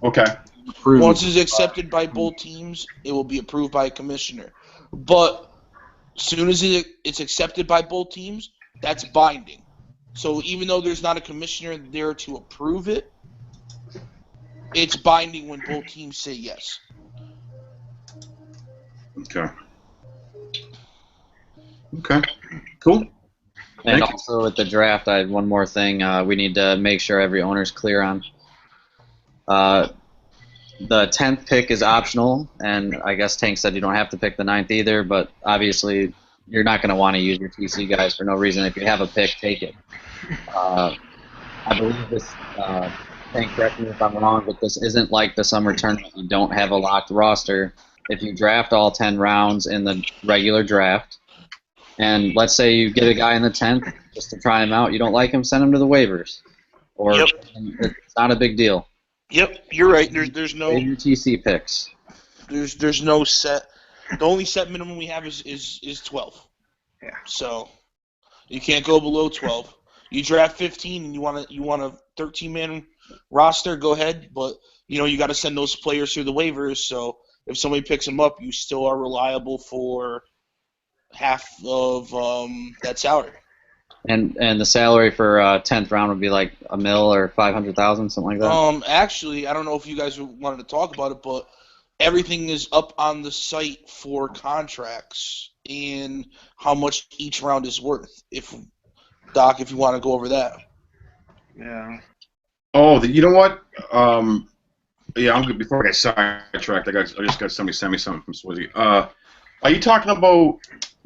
D: Okay.
C: Approved.
G: Once it's accepted by both teams, it will be approved by a commissioner. But as soon as it's accepted by both teams, that's binding. So even though there's not a commissioner there to approve it, it's binding when both teams say yes.
D: Okay. Okay. Cool.
E: And
D: Thank you.
E: also with the draft, I have one more thing we need to make sure every owner's clear on. The 10th pick is optional, and I guess Tank said you don't have to pick the 9th either, but obviously you're not going to want to use your TC guys for no reason. If you have a pick, take it. I believe this, Tank, correct me if I'm wrong, but this isn't like the summer tournament. You don't have a locked roster. If you draft all 10 rounds in the regular draft, and let's say you get a guy in the 10th just to try him out, you don't like him, send him to the waivers. Or
G: Yep.
E: It's not a big deal.
G: Yep, you're right. There's no
E: Save your TC picks.
G: there's no set. The only set minimum we have is 12.
A: Yeah.
G: So you can't go below 12. You draft 15 and you want a 13-man roster, go ahead, but you got to send those players through the waivers. So if somebody picks them up, you still are reliable for half of that salary.
E: And the salary for 10th round would be like $1 million or 500,000, something like that.
G: Actually, I don't know if you guys wanted to talk about it, but everything is up on the site for contracts and how much each round is worth. If you want to go over that.
A: Yeah.
D: Oh, you know what? Yeah, I'm good. Before I get sidetracked, I just got somebody send me something from Swizzy. Are you talking about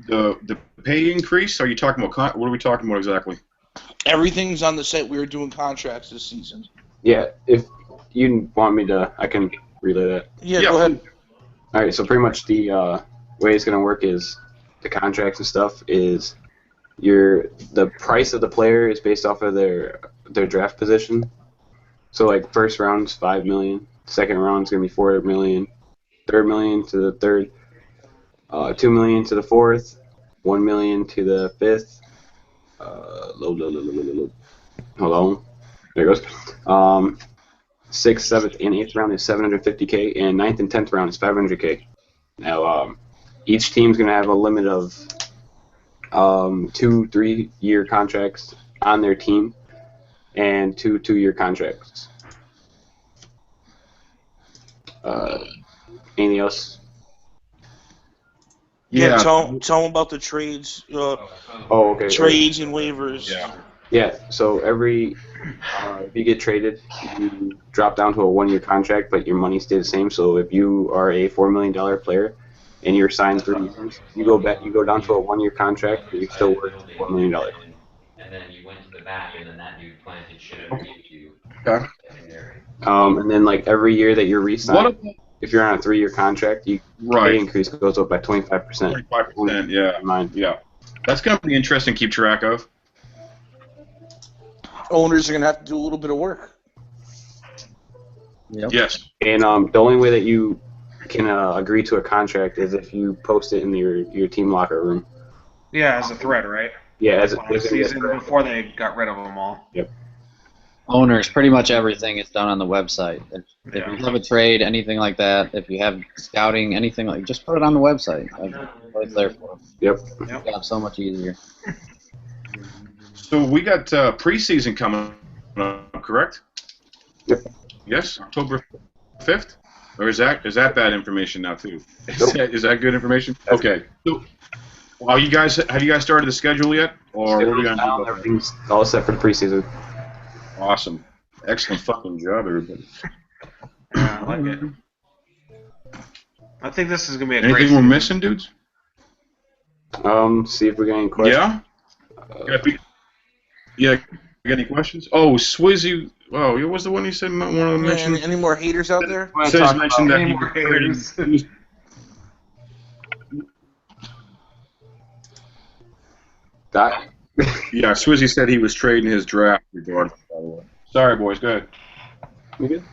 D: the pay increase? Are you talking about what are we talking about exactly?
G: Everything's on the site. We are doing contracts this season.
B: Yeah, if you want me to, I can relay that.
G: Yeah, go ahead.
B: All right, so pretty much the way it's going to work is the contracts and stuff is the price of the player is based off of their draft position. So like first round's $5 million, second round's going to be $4 million, $3 million to the third, $2 million to the fourth, $1 million to the fifth. Hold on. There it goes. Sixth, seventh, and eighth round is $750K, and ninth and 10th round is $500K. Now, each team's going to have a limit of 2 3-year contracts on their team, and 2 2-year contracts. Anything else?
G: Yeah, tell them about the trades.
B: Okay.
G: Trades and waivers.
B: Yeah, so if you get traded, you drop down to a 1-year contract, but your money stays the same. So if you are a $4 million player and you're signed 3 years, you go down to a 1-year contract, but you're still worth $4 million.
I: And then you went to the back, and then that dude planted shit underneath you.
D: Okay.
B: And then like every year that you're re-signed, if you're on a 3-year contract, pay increase goes up by 25%.
D: 25%, yeah.
B: Mine.
D: Yeah. That's going to be interesting to keep track of.
G: Owners are going to have to do a little bit of work.
E: Yep.
D: Yes.
B: And the only way that you can agree to a contract is if you post it in your team locker room.
A: Yeah, as a thread, right?
B: Yeah, as a
A: Last season before they got rid of them all.
B: Yep.
E: Owners, pretty much everything is done on the website. If
A: Yeah.
E: you have a trade, anything like that, if you have scouting, anything like, just put it on the website. It's there for us.
B: Yep.
E: It's got so much easier.
D: So we got preseason coming correct?
B: Yep.
D: Yes, October 5th? Or is that bad information now too?
B: Nope.
D: Is that good information? Okay. So, have you guys started the schedule yet, or what are we gonna do about that?
B: Everything's all set for the preseason.
D: Awesome, excellent fucking job, everybody.
A: Yeah, I like it. I think this is gonna be a
D: Anything
A: great
D: we're
A: season.
D: missing, dudes?
B: See if we got any questions.
D: Yeah. You got any questions? Oh, Swizzy. Oh, what was the one you said? One of the mentioned.
G: Any more haters out there?
D: Says mentioned that
A: any
D: he
A: more
D: was
A: haters.
D: trading.
B: That.
D: Yeah, Swizzy said he was trading his draft regardless. By the way. Sorry, boys. Go ahead.
B: You good?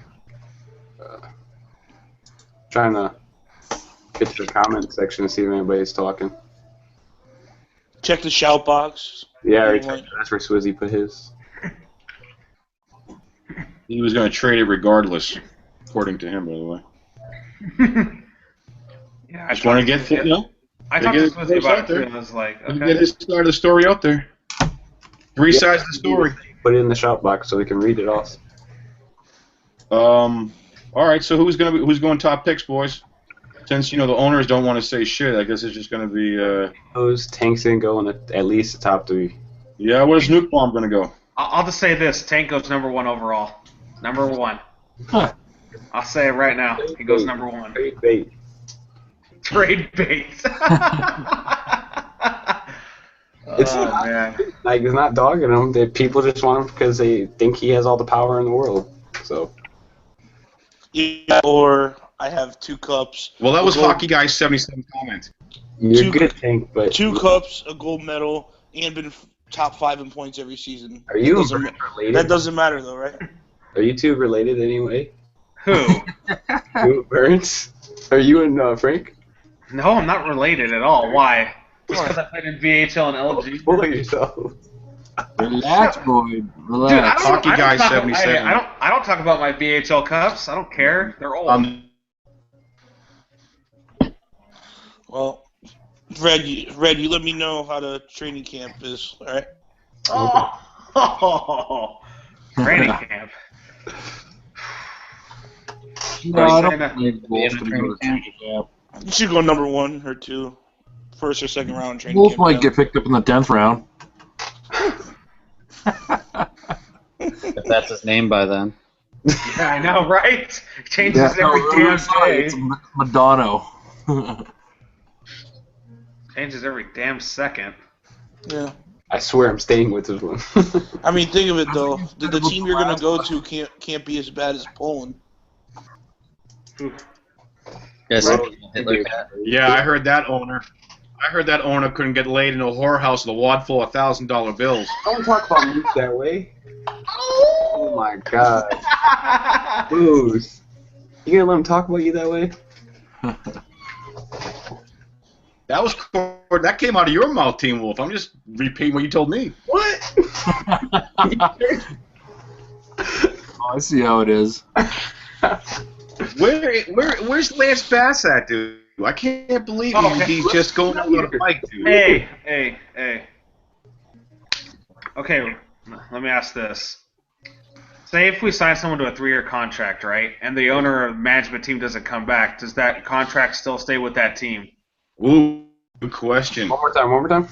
B: Trying to get to the comment section to see if anybody's talking.
G: Check the shout box.
B: Yeah, that's where Swizzy put his.
D: He was going to trade it regardless, according to him, by the way.
A: Yeah,
D: Just want to get
A: I talked to Swizzy about it too, and I was like,
D: Get
A: okay.
D: his side of the story out there. Three sides of the story.
B: Put it in the shout box so we can read it off.
D: All right. So who's going top picks, boys? Since the owners don't want to say shit, I guess it's just going to be.
B: Those Tank's gonna go in at least the top 3.
D: Yeah. Where's Nuke Bomb going to go?
A: I'll just say this: Tank goes number 1 overall. Number 1.
C: Huh.
A: I'll say it right now. He goes number 1.
B: Trade bait.
A: Trade bait.
B: It's
A: Oh,
B: not,
A: man.
B: like it's not dogging him. People just want him because they think he has all the power in the world. So.
G: Yeah, or I have 2 cups.
D: Well, that was
G: a gold-
D: Hockey Guy 77 comment.
B: You're
G: Two-
B: good, Tank, but
G: 2 cups, a gold medal, and been top 5 in points every season.
B: are you
G: That
B: related?
G: doesn't matter though, right?
B: Are you two related anyway?
A: Who?
B: You, Burns? Are you and Frank?
A: No, I'm not related at all. Why? Just because I played in VHL and LG.
B: Bully yourself.
C: Relax, boy.
A: Dude,
C: Relax.
D: Hockey Guy
A: talk,
D: 77.
A: I don't talk about my VHL cups. I don't care. They're old.
G: Well, Red, you let me know how the training camp is, all right?
A: Oh, training camp.
C: No, I don't
A: Saying
C: think Wolf's gonna go to training camp.
G: You should go number 1 or 2, first or second round training
C: Wolf
G: camp.
C: might get picked up in the 10th round.
E: If that's his name by then.
A: Yeah, I know, right? Changes every
C: no,
A: damn
C: sorry,
A: day.
C: it's Madonna.
A: Changes every damn second.
G: Yeah.
B: I swear I'm staying with this one.
G: I mean, think of it though. The team you're gonna go to can't be as bad as Poland.
E: Yes, Hitler.
D: Yeah, I heard that owner. Couldn't get laid in a whorehouse with a wad full of $1,000 bills.
B: Don't talk about Moose that way. Oh my god. Moose. You gonna let him talk about you that way?
D: That came out of your mouth, Team Wolf. I'm just repeating what you told me.
B: What?
C: Oh, I see how it is.
D: Where's Lance Bass at, dude? I can't believe he's just going out on a bike, dude.
A: Hey. Okay, let me ask this. Say if we sign someone to a 3-year contract, right, and the owner or management team doesn't come back, does that contract still stay with that team?
D: Ooh, good question.
B: One more time.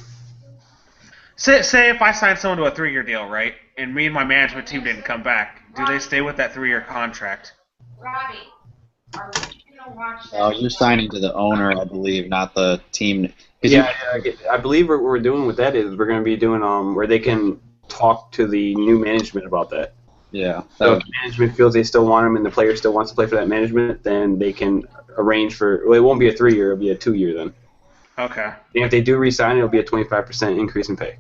A: Say if I sign someone to a 3-year deal, right, and me and my management team didn't come back, do they stay with that 3-year contract?
F: Robbie, are we gonna watch that?
E: You're signing to the owner, I believe, not the team. 'Cause
B: Yeah, I believe what we're doing with that is we're going to be doing where they can talk to the new management about that.
E: Yeah.
B: So if the management feels they still want him and the player still wants to play for that management, then they can arrange for. Well, it won't be a 3-year; it'll be a 2-year then.
A: Okay.
B: And if they do re-sign, it'll be a 25% increase in pay,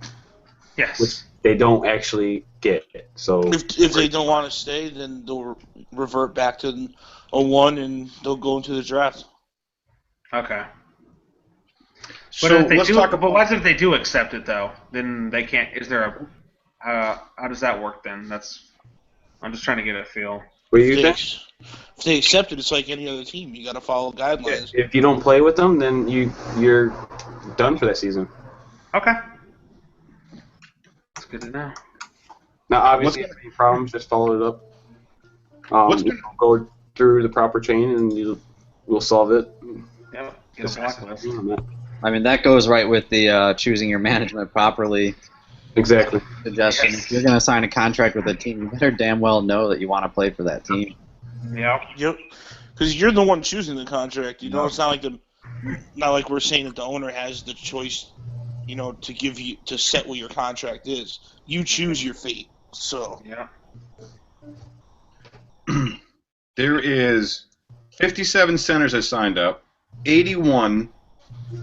A: Yes.
B: which they don't actually get. So
G: If they don't want to stay, then they'll revert back to a 1 and they'll go into the draft.
A: Okay.
D: So
A: But if they
D: let's
A: do,
D: talk
A: but
D: about.
A: what if they do accept it though? Then they can't. Is there a? How does that work then? I'm just trying to get a feel.
B: what do you
G: If
B: think?
G: they accept it, it's like any other team. You got to follow guidelines.
B: If you don't play with them, then you're done for that season.
A: Okay. That's good to know.
B: Now, obviously, if you have any problems, just follow it up. Go through the proper chain, and we'll solve it.
A: Yep. Get a blacklist.
E: I mean, that goes right with the choosing your management properly
B: Exactly.
E: suggestion. If you're going to sign a contract with a team, you better damn well know that you want to play for that team.
A: Yep.
G: Yep. Because you're the one choosing the contract. You know, it's not like we're saying that the owner has the choice, you know, to set what your contract is. You choose your fate. So.
A: Yeah.
D: There is 57 centers that signed up, 81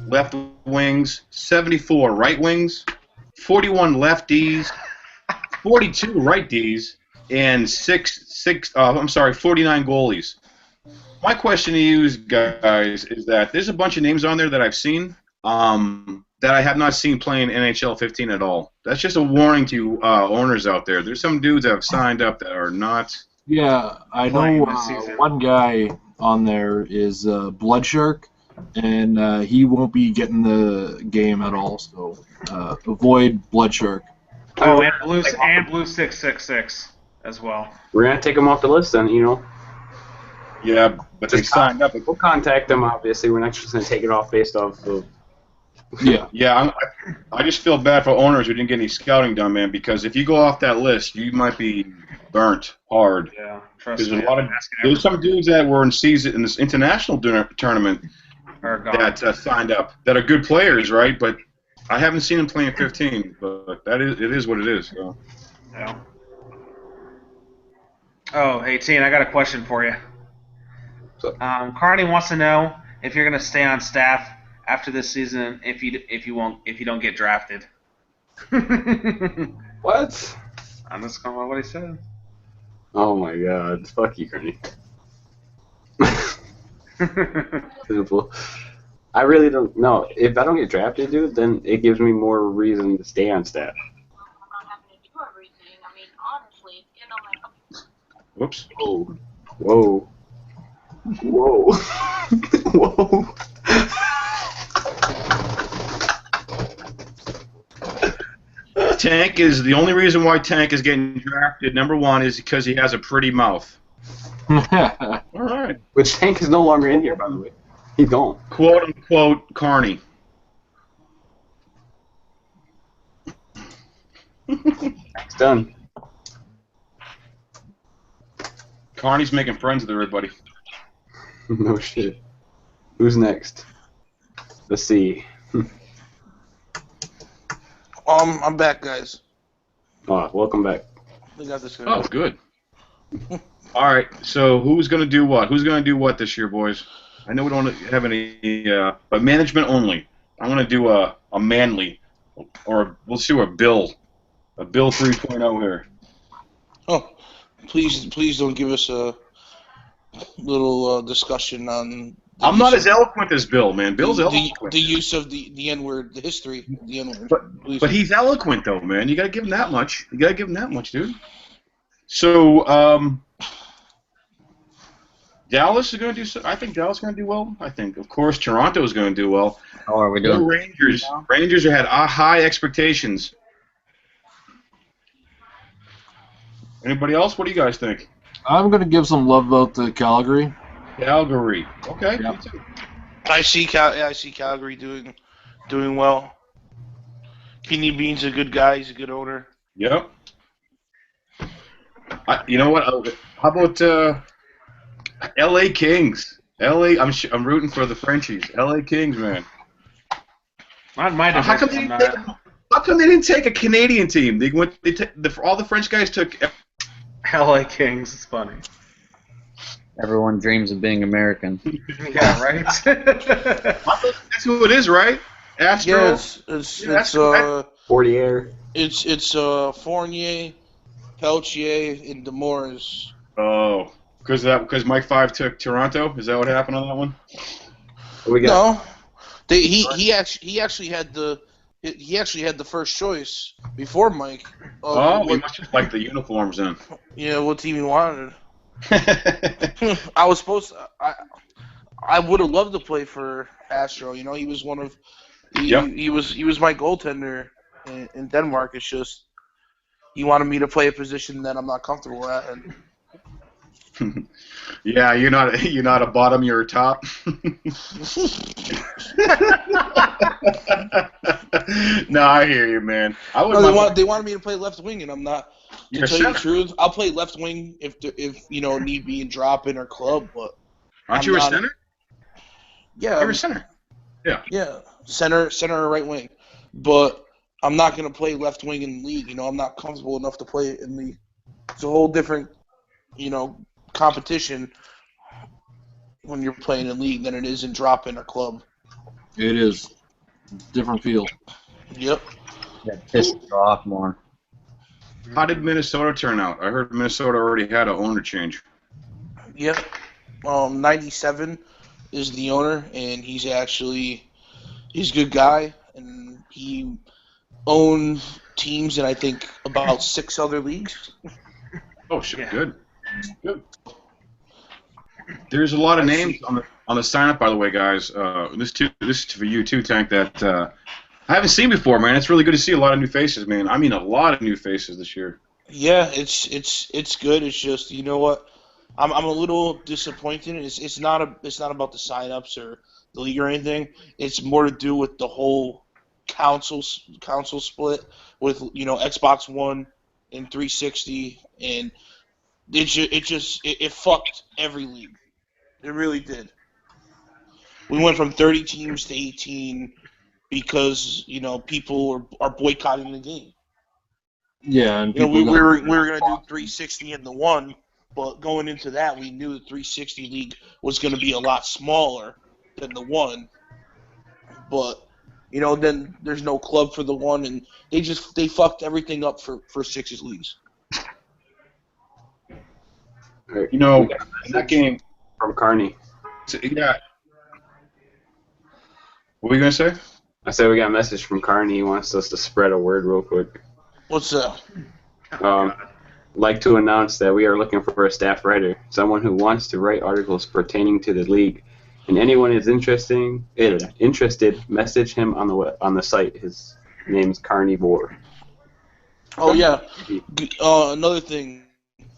D: left wings, 74 right wings, 41 left Ds, 42 right Ds, and 49 goalies. My question to you guys is that there's a bunch of names on there that I've seen that I have not seen playing NHL 15 at all. That's just a warning to owners out there. There's some dudes that have signed up that are not.
C: Yeah, I know one guy on there is Blood Shark, and he won't be getting the game at all. So avoid Blood Shark.
A: Oh, and Blue 666 as well.
B: We're gonna take them off the list then, you know.
D: Yeah, but they signed up.
B: We'll contact them. Obviously, we're not just gonna take it off based off of.
D: Yeah. I just feel bad for owners who didn't get any scouting done, man. Because if you go off that list, you might be burnt hard.
A: Yeah, trust me.
D: There's some dudes that were in this international tournament that signed up that are good players, right? But I haven't seen them playing 15. But it is what it is. So.
A: Yeah. Oh, hey, Teen, I got a question for you. Carney wants to know if you're going to stay on staff after this season if you don't get drafted.
B: What?
A: I'm just going by what he said.
B: Oh my God! Fuck you, Carney. Simple. I really don't know. If I don't get drafted, dude, then it gives me more reason to stay on staff.
D: Whoops.
B: Whoa. Whoa. Whoa. Whoa.
D: Tank is the only reason why Tank is getting drafted. Number one is because he has a pretty mouth. All right.
B: Which Tank is no longer in here, by the way. He's gone.
D: Quote unquote Carney.
B: It's done.
D: Carney's making friends with everybody.
B: No shit. Who's next? Let's see.
G: I'm back, guys.
B: Oh, welcome back.
G: We got this guy.
D: Oh, good. All right. So who's gonna do what? Who's gonna do what this year, boys? I know we don't have any, but management only. I'm gonna do a Manly, or let's do a Bill 3.0 here.
G: Oh, please don't give us a little discussion on.
D: I'm not as eloquent as Bill, man. Bill's eloquent.
G: The use of the N-word, the history of the N-word.
D: But he's eloquent, though, man. You got to give him that much. Dude. So, Dallas is going to do. I think Dallas is going to do well. I think, of course, Toronto is going to do well.
E: How are we doing?
D: The Rangers. Rangers had high expectations. Anybody else? What do you guys think?
C: I'm going to give some love out to Calgary.
D: Calgary. Okay.
C: Yep.
D: Me too.
G: I see Calgary doing well. Kenny Bean's a good guy. He's a good owner.
D: Yep. You know what? How about L.A. Kings? I'm rooting for the Frenchies. L.A. Kings, man. How come they didn't take a Canadian team? All the French guys took
A: L.A. Kings. It's funny.
E: Everyone dreams of being American.
A: Yeah, right?
D: That's who it is, right? Astros?
G: Yeah, it's
B: Fortier.
G: It's Fournier, Peltier, and Demores.
D: Oh, because Mike 5 took Toronto? Is that what happened on that one?
B: What we got?
G: No. He actually had the first choice before Mike.
D: He must just like the uniforms then.
G: Yeah, what team he wanted. I was supposed to. I would have loved to play for Astro. You know, he was one of. He was my goaltender in Denmark. It's just he wanted me to play a position that I'm not comfortable at, and
D: Yeah, you're not a bottom, you're a top. No, I hear you, man. I would.
G: no, they wanted me to play left wing, and I'm not. To
D: You're
G: tell you the
D: center.
G: truth, I'll play left wing if need be in drop in or club, but
D: Aren't
G: I'm
D: you a
G: not-
D: center?
G: yeah,
D: You're a center.
G: yeah, center or right wing, but I'm not gonna play left wing in the league. I'm not comfortable enough to play it in the. It's a whole different, competition when you're playing in league than it is in drop in or club.
C: It is different feel.
G: Yep.
E: That pisses you off more.
D: How did Minnesota turn out? I heard Minnesota already had an owner change.
G: Yep. 97 is the owner, and he's a good guy, and he owns teams in I think about 6 other leagues.
D: Oh shit,
A: Yeah.
D: good. There's a lot of names on the sign up, by the way, guys. This is for you too, Tank. That I haven't seen before, man. It's really good to see a lot of new faces, man. I mean, a lot of new faces this year.
G: Yeah, it's good. It's just you know what, I'm a little disappointed. It's not about the signups or the league or anything. It's more to do with the whole console split with Xbox One and 360, and it fucked every league. It really did. We went from 30 teams to 18 because people are boycotting the game.
C: Yeah, and
G: We
C: people
G: were gonna do 360 in the one, but going into that, we knew the 360 league was gonna be a lot smaller than the one. But then there's no club for the one, and they fucked everything up for sixes leagues.
B: Right.
D: You know,
B: We got a
D: in that
B: message
D: game,
B: from Carney.
D: yeah. What were you gonna say?
B: I said we got a message from Carney. He wants us to spread a word real quick.
G: What's that?
B: Like to announce that we are looking for a staff writer, someone who wants to write articles pertaining to the league. And anyone is interested, message him on the site. His name's Carnivore.
G: Oh yeah. Another thing,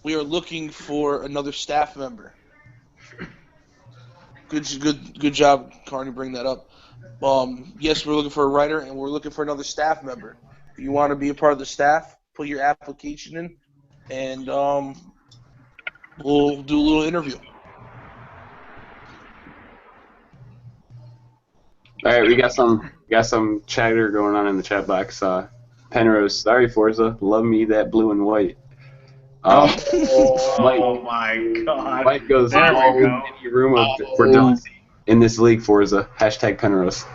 G: we are looking for another staff member. Good job, Carney, bring that up. Yes, we're looking for a writer, and we're looking for another staff member. If you want to be a part of the staff, put your application in, and we'll do a little interview.
B: All right, we got some chatter going on in the chat box. Penrose, sorry Forza, love me that blue and white.
A: Oh my God!
B: Mike goes,
A: There we
B: "Oh,
A: go.
B: any room for jealousy in this league, Forza. Hashtag Penrose."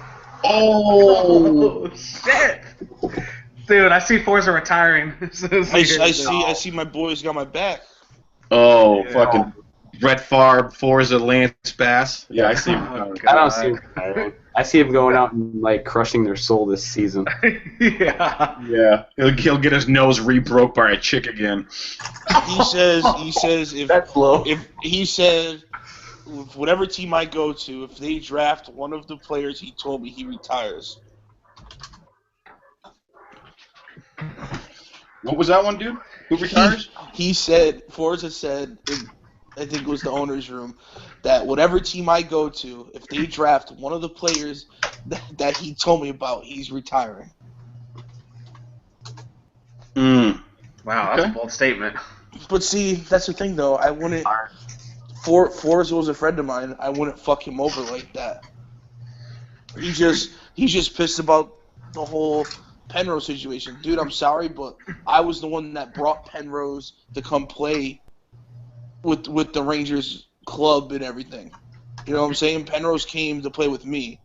A: Oh shit! Dude, I see Forza retiring.
G: I see my boys got my back.
D: Oh,
A: Yeah.
D: fucking Brett Favre, Forza, Lance Bass. Yeah, I see him.
A: Oh,
B: I don't see him retiring. I see him going out and like crushing their soul this season.
A: Yeah.
D: Yeah, he'll get his nose re-broke by a chick again.
G: He says if
B: That's low.
G: if he said whatever team I go to, if they draft one of the players he told me, he retires.
D: What was that one, dude? Who retires?
G: He said, Forza said, I think it was the owner's room, that whatever team I go to, if they draft one of the players that he told me about, he's retiring.
D: Mm.
A: Wow, that's a bold statement.
G: But see, that's the thing though. I wouldn't. Forza was a friend of mine. I wouldn't fuck him over like that. He's just pissed about the whole Penrose situation. Dude, I'm sorry, but I was the one that brought Penrose to come play with the Rangers club and everything. You know what I'm saying? Penrose came to play with me.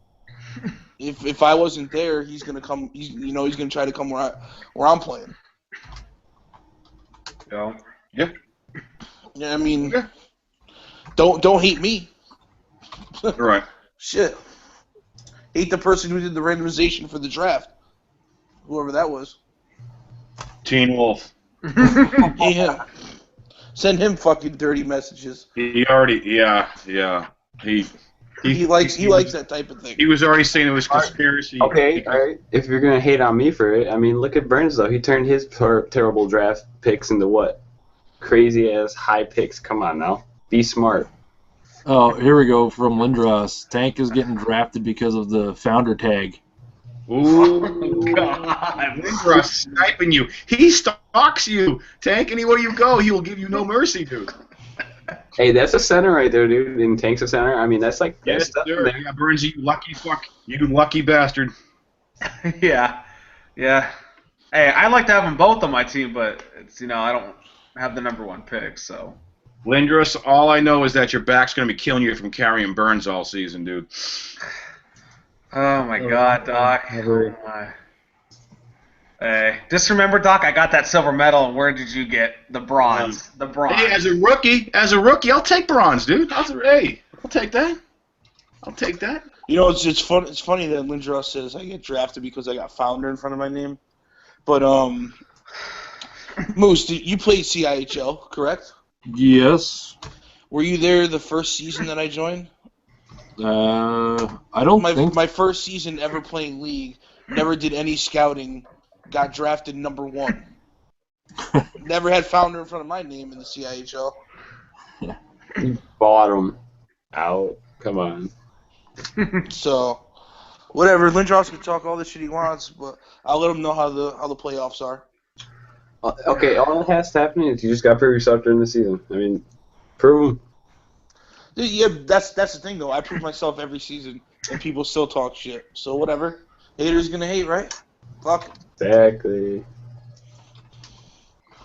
G: If I wasn't there, he's gonna come. He's gonna try to come where I'm playing.
A: Go.
D: Yeah.
G: Yeah, I mean, don't hate me.
D: Right.
G: Shit. Hate the person who did the randomization for the draft. Whoever that was.
D: Teen Wolf.
G: Yeah. Send him fucking dirty messages.
D: He already. Yeah. He.
G: He likes that type of thing.
D: He was already saying it was conspiracy.
B: Okay, all right. If you're gonna hate on me for it, I mean, look at Burns though. He turned his terrible draft picks into what? Crazy ass high picks. Come on now, be smart.
C: Oh, here we go from Lindros. Tank is getting drafted because of the founder tag.
D: Ooh,
A: God.
D: Lindros sniping you. He stalks you. Tank, anywhere you go, he will give you no mercy, dude.
B: Hey, that's a center right there, dude. And Tank's a center. I mean, that's like
D: Yes,
B: that's stuff
D: sir.
B: there.
D: Yeah, Burns, you lucky fuck. You lucky bastard.
A: Yeah. Yeah. Hey, I like to have them both on my team, but it's I don't have the number 1 pick, so.
D: Lindros, all I know is that your back's going to be killing you from carrying Burns all season, dude.
A: Oh my God, Doc. Oh my. Hey, just remember, Doc, I got that silver medal, and where did you get the bronze? The bronze.
D: Hey, as a rookie, I'll take bronze, dude. I'll take that. I'll take that.
G: It's fun. It's funny that Lindros says I get drafted because I got founder in front of my name. But Moose, you played CIHL, correct?
C: Yes.
G: Were you there the first season that I joined?
C: I don't think.
G: My first season ever playing League, never did any scouting, got drafted number 1. Never had founder in front of my name in the CIHL.
B: Bottom out. Come on.
G: So, whatever. Lindros can talk all the shit he wants, but I'll let him know how the playoffs are.
B: Okay, all that has to happen is you just got to prove yourself during the season. I mean, prove 'em.
G: Dude, yeah, that's the thing though. I prove myself every season, and people still talk shit. So whatever. Haters gonna hate, right? Fuck it.
B: Exactly.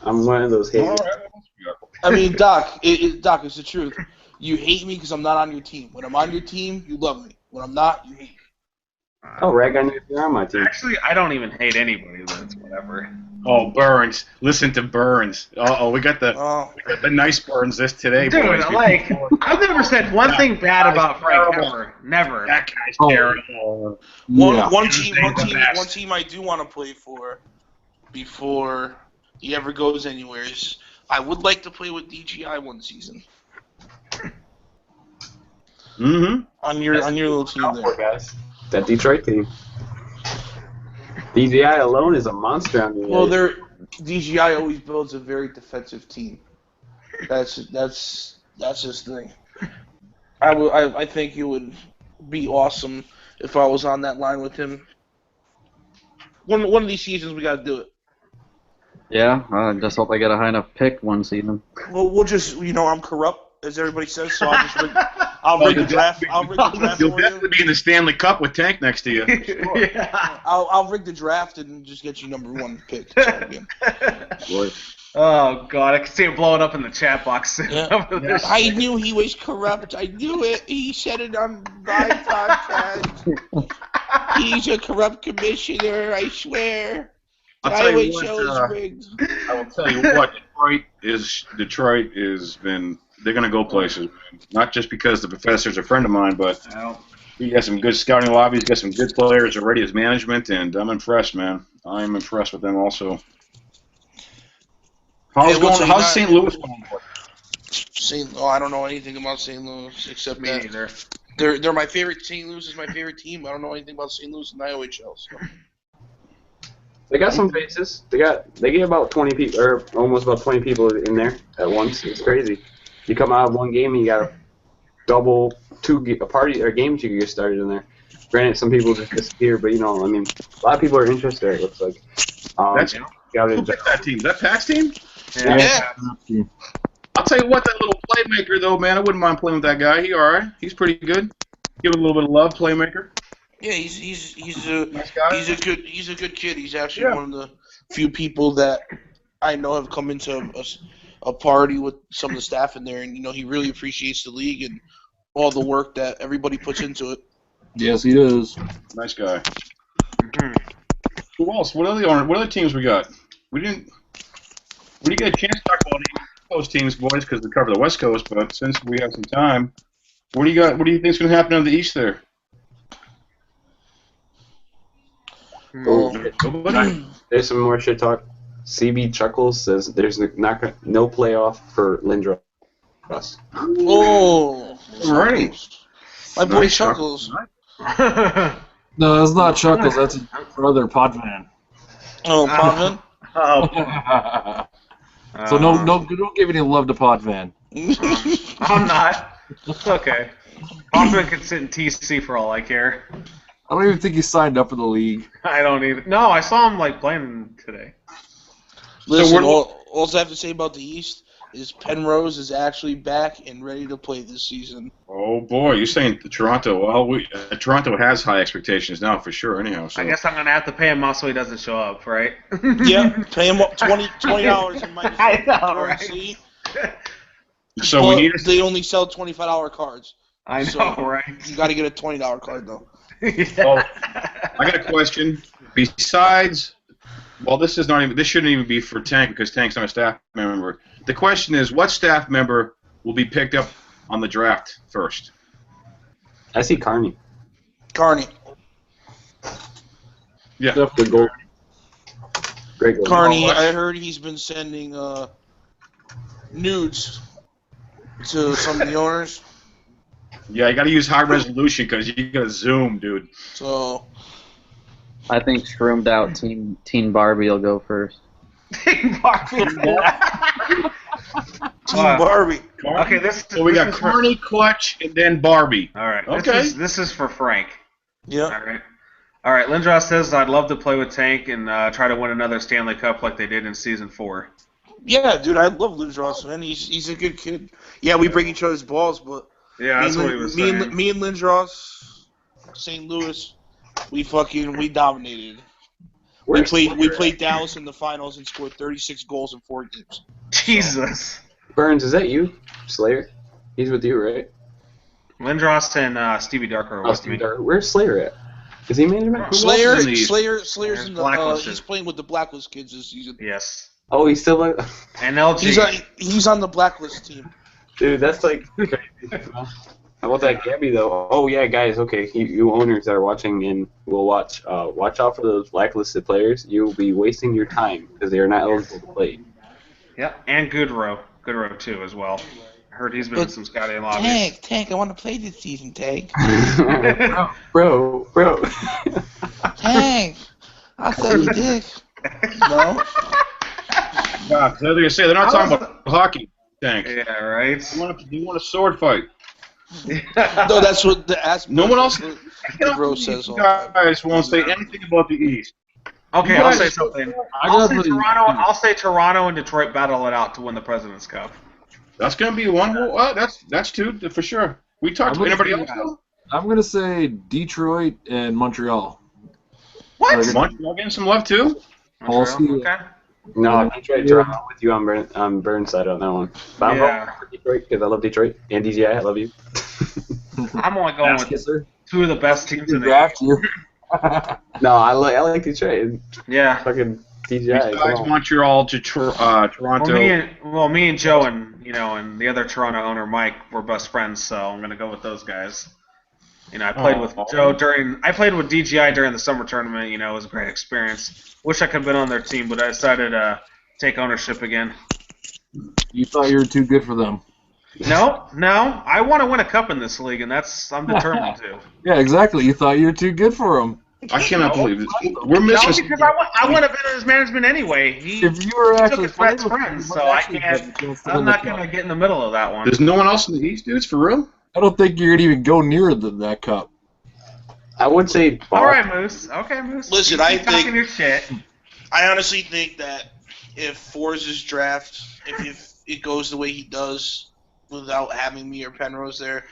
B: I'm one of those haters.
D: All right.
G: I mean, Doc, Doc, it's the truth. You hate me because I'm not on your team. When I'm on your team, you love me. When I'm not, you hate me.
B: Oh, rag on you if you're on my team.
A: Actually, I don't even hate anybody. That's whatever.
D: Oh, Burns. Listen to Burns. We got the nice Burns today,
A: Dude,
D: boys.
A: like, I've never said one thing bad about Frank ever. Never.
D: That guy's terrible.
G: One team I do want to play for before he ever goes anywhere is I would like to play with DGI one season.
D: Mm-hmm.
G: On your little team there.
B: Guys. That Detroit team. DGI alone is a monster on the
G: Well, DGI always builds a very defensive team. That's his thing. I think it would be awesome if I was on that line with him. One of these seasons we got to do it.
E: Yeah, I just hope I get a high enough pick one season.
G: Well, we'll just I'm corrupt, as everybody says, so I'll rig the draft. I'll rig the draft
D: You'll
G: for
D: definitely be in the Stanley Cup with Tank next to you.
A: Yeah.
G: I'll rig the draft and just get you number 1 pick. Again.
A: Oh, God. I can see it blowing up in the chat box.
G: Yeah. I knew he was corrupt. I knew it. He said it on my podcast. He's a corrupt commissioner, I swear.
D: I'll tell you
G: IOHL is rigged.
D: I will tell you what, Detroit is they're going to go places. Not just because the professor's a friend of mine, but he has some good scouting lobbies, he's got some good players already as management, and I'm impressed, man. I'm impressed with them also. How's St. Louis going?
G: I don't know anything about St. Louis except
A: Me neither.
G: They're my favorite. St. Louis is my favorite team. I don't know anything about St. Louis and IOHL. So.
B: They got some faces. They get about 20 people, or almost about 20 people in there at once. It's crazy. You come out of one game and you got a double party or games you can get started in there. Granted, some people just disappear, but a lot of people are interested. It looks like.
D: Who picked that team? Is that Pat's team?
G: Yeah.
D: I'll tell you what, that little playmaker though, man, I wouldn't mind playing with that guy. He all right. He's pretty good. Give him a little bit of love, playmaker.
G: Yeah, he's
D: Nice guy.
G: a good kid. He's actually one of the few people that I know have come into a party with some of the staff in there, and he really appreciates the league and all the work that everybody puts into it.
C: Yes, he does.
D: Nice guy. Who else? What other teams we got? We didn't get a chance to talk about any East Coast teams, boys, because we cover the West Coast. But since we have some time, what do you got? What do you think's going to happen on the East there?
B: There's some more shit talk. CB Chuckles says there's no playoff for Lindros.
G: Oh,
D: Right.
G: My boy
D: Nice,
G: Chuckles.
C: No, it's not Chuckles. That's his brother, Podman.
G: Oh, Podman.
A: Oh,
C: So don't give any love to Podman.
A: I'm not. It's okay. Hoffman can sit in TC for all I care.
C: I don't even think he signed up for the league.
A: I don't even. No, I saw him playing today.
G: Listen,
D: we're-
G: all I have to say about the East is Penrose is actually back and ready to play this season.
D: Oh boy, you're saying Toronto? Well, Toronto has high expectations now for sure. Anyhow, so
A: I guess I'm gonna have to pay him off so he doesn't show up, right?
G: Yep, pay him $20 in minus
A: I know,
G: currency.
D: so
G: But
D: we need.
G: they only sell $25 cards.
A: I know,
G: So,
A: right?
G: You got to get a $20 card though.
D: Well, I got a question. Besides, well, this shouldn't even be for Tank because Tank's not a staff member. The question is, what staff member will be picked up on the draft first?
B: I see Carney.
G: Carney.
D: Yeah.
B: Good goal. Great goal.
G: Carney, I heard he's been sending nudes to some of the owners.
D: Yeah, you got to use high resolution because you got to zoom, dude.
G: So
E: I think shroomed out Teen Barbie will go first.
G: Team Barbie.
A: Okay,
D: So we got Carney, Clutch, and then Barbie.
A: All right.
D: Okay.
A: This is for Frank.
G: Yeah.
A: All right. Lindros says I'd love to play with Tank and try to win another Stanley Cup like they did in Season 4.
G: Yeah, dude, I love Lindros, man. He's a good kid. Yeah, we break each other's balls, but
A: Yeah, that's what he was saying.
G: me and Lindros, St. Louis, we dominated. We played Dallas in the finals and scored 36 goals in 4 games.
A: Jesus.
B: Burns, is that you, Slayer? He's with you, right?
A: Lindros and Stevie Darker are with me.
B: Where's Slayer at? Is he management?
G: Slayer's
A: There's
G: in
A: Blacklisted.
G: he's playing with the Blacklist kids this season.
A: Yes.
B: Oh, he's still like.
A: And LG.
G: He's on the Blacklist team.
B: Dude, that's like crazy. How about that Gabby though? Oh yeah, guys. Okay, you owners that are watching and will watch. Watch out for those blacklisted players. You will be wasting your time because they are not eligible to play.
A: Yep. And Goodrow too as well. I heard he's been in some scouting lobbies.
G: Tank, I want to play this season, Tank.
B: bro.
G: Tank, I'll sell you dick. No?
D: God, they're gonna say they're not talking about hockey. Tank.
A: Yeah, right.
D: You want a sword fight?
G: No, that's what the
D: No one else.
G: the bro says.
D: You guys won't say anything about the East.
A: Okay, I'll say something.
C: I got for the-
A: I'll say Toronto and Detroit battle it out to win the President's Cup.
D: That's gonna be one. Well, that's two for sure. We talked to anybody else though?
C: I'm gonna say Detroit and Montreal.
A: What?
D: Montreal getting some love too.
C: Also-
A: Okay.
B: No, Detroit, Toronto with you on Burns' side on that one. But I'm
A: Yeah.
B: voting for Detroit because I love Detroit and DGI. I love you.
A: I'm only going with
C: Kisser.
A: two of the best teams in the
C: Draft you.
B: No, I like Detroit.
A: Yeah.
B: Fucking DGI.
D: Besides
B: come on.
D: Montreal to Toronto.
A: Me and Joe and the other Toronto owner Mike were best friends, so I'm gonna go with those guys. I played with Joe I played with DGI during the summer tournament. It was a great experience. Wish I could have been on their team, but I decided to take ownership again.
C: You thought you were too good for them.
A: No, I want to win a cup in this league, and I'm determined to.
C: Yeah, exactly. You thought you were too good for them.
D: I cannot believe this. We're missing.
A: No, because I want to be in his management anyway.
C: If you were
A: Took
C: actually
A: his best
C: friends with
A: friends,
C: him,
A: so
C: you
A: I
C: actually had a chance
A: can't.
C: to
A: I'm
C: win
A: not
C: the
A: gonna
C: cup.
A: get in the middle of that one.
D: There's no one else in the East, dudes, for real?
C: I don't think you're gonna even go near that cup.
B: I would say.
A: All right, Moose. Okay, Moose.
G: Listen,
A: You
G: I
A: keep talking
G: think-
A: your shit.
G: I honestly think that if Fors's draft, if it goes the way he does without having me or Penrose there,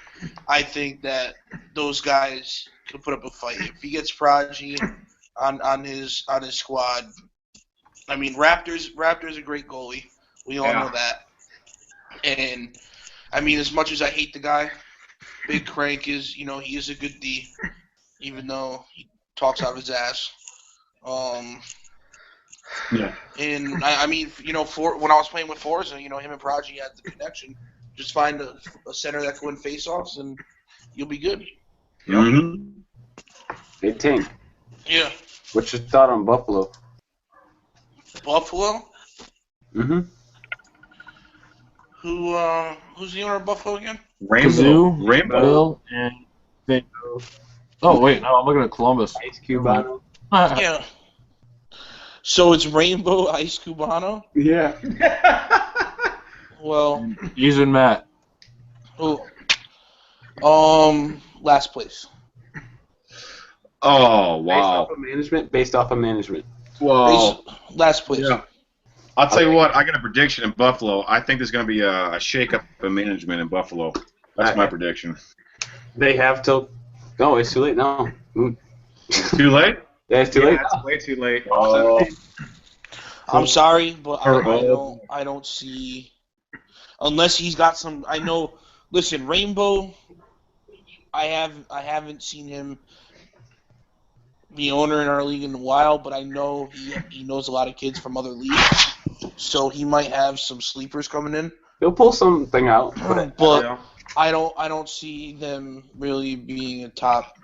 G: I think that those guys can put up a fight. If he gets Prodigy on his squad, I mean Raptor's a great goalie. We all know that. And I mean, as much as I hate the guy, Big Crank is, he is a good D, even though he talks out of his ass.
D: Yeah.
G: And I mean, when I was playing with Forza, him and Prodigy had the connection. Just find a center that can win faceoffs, and you'll be good.
D: Mm-hmm.
B: Hey, Tank.
G: Yeah.
B: What's your thought on Buffalo?
G: Buffalo?
B: Mm-hmm.
G: Who's the owner of Buffalo again?
D: Rainbow.
C: Kazoo, Bill, and
B: management.
C: Oh wait, no, I'm looking at Columbus.
B: Ice Cubano.
G: Yeah. So it's Rainbow Ice Cubano?
B: Yeah.
G: Well,
C: He's in Matt.
G: oh, last place.
D: Oh,
B: Based
D: wow.
B: off of management. Based off of management.
D: Whoa.
G: Last place.
D: Yeah. I'll tell you what, I got a prediction in Buffalo. I think there's going to be a shake-up in management in Buffalo. That's my prediction.
B: They have till. Oh, it's too late now.
D: Too late?
B: Yeah, it's too late.
A: It's way too late.
D: Oh.
G: I'm sorry, but
D: Oh.
G: I don't see, unless he's got some. I know. Listen, Rainbow. I haven't seen him be owner in our league in a while, but I know he knows a lot of kids from other leagues, so he might have some sleepers coming in.
B: He'll pull something out.
G: But
A: Yeah.
G: I don't see them really being a top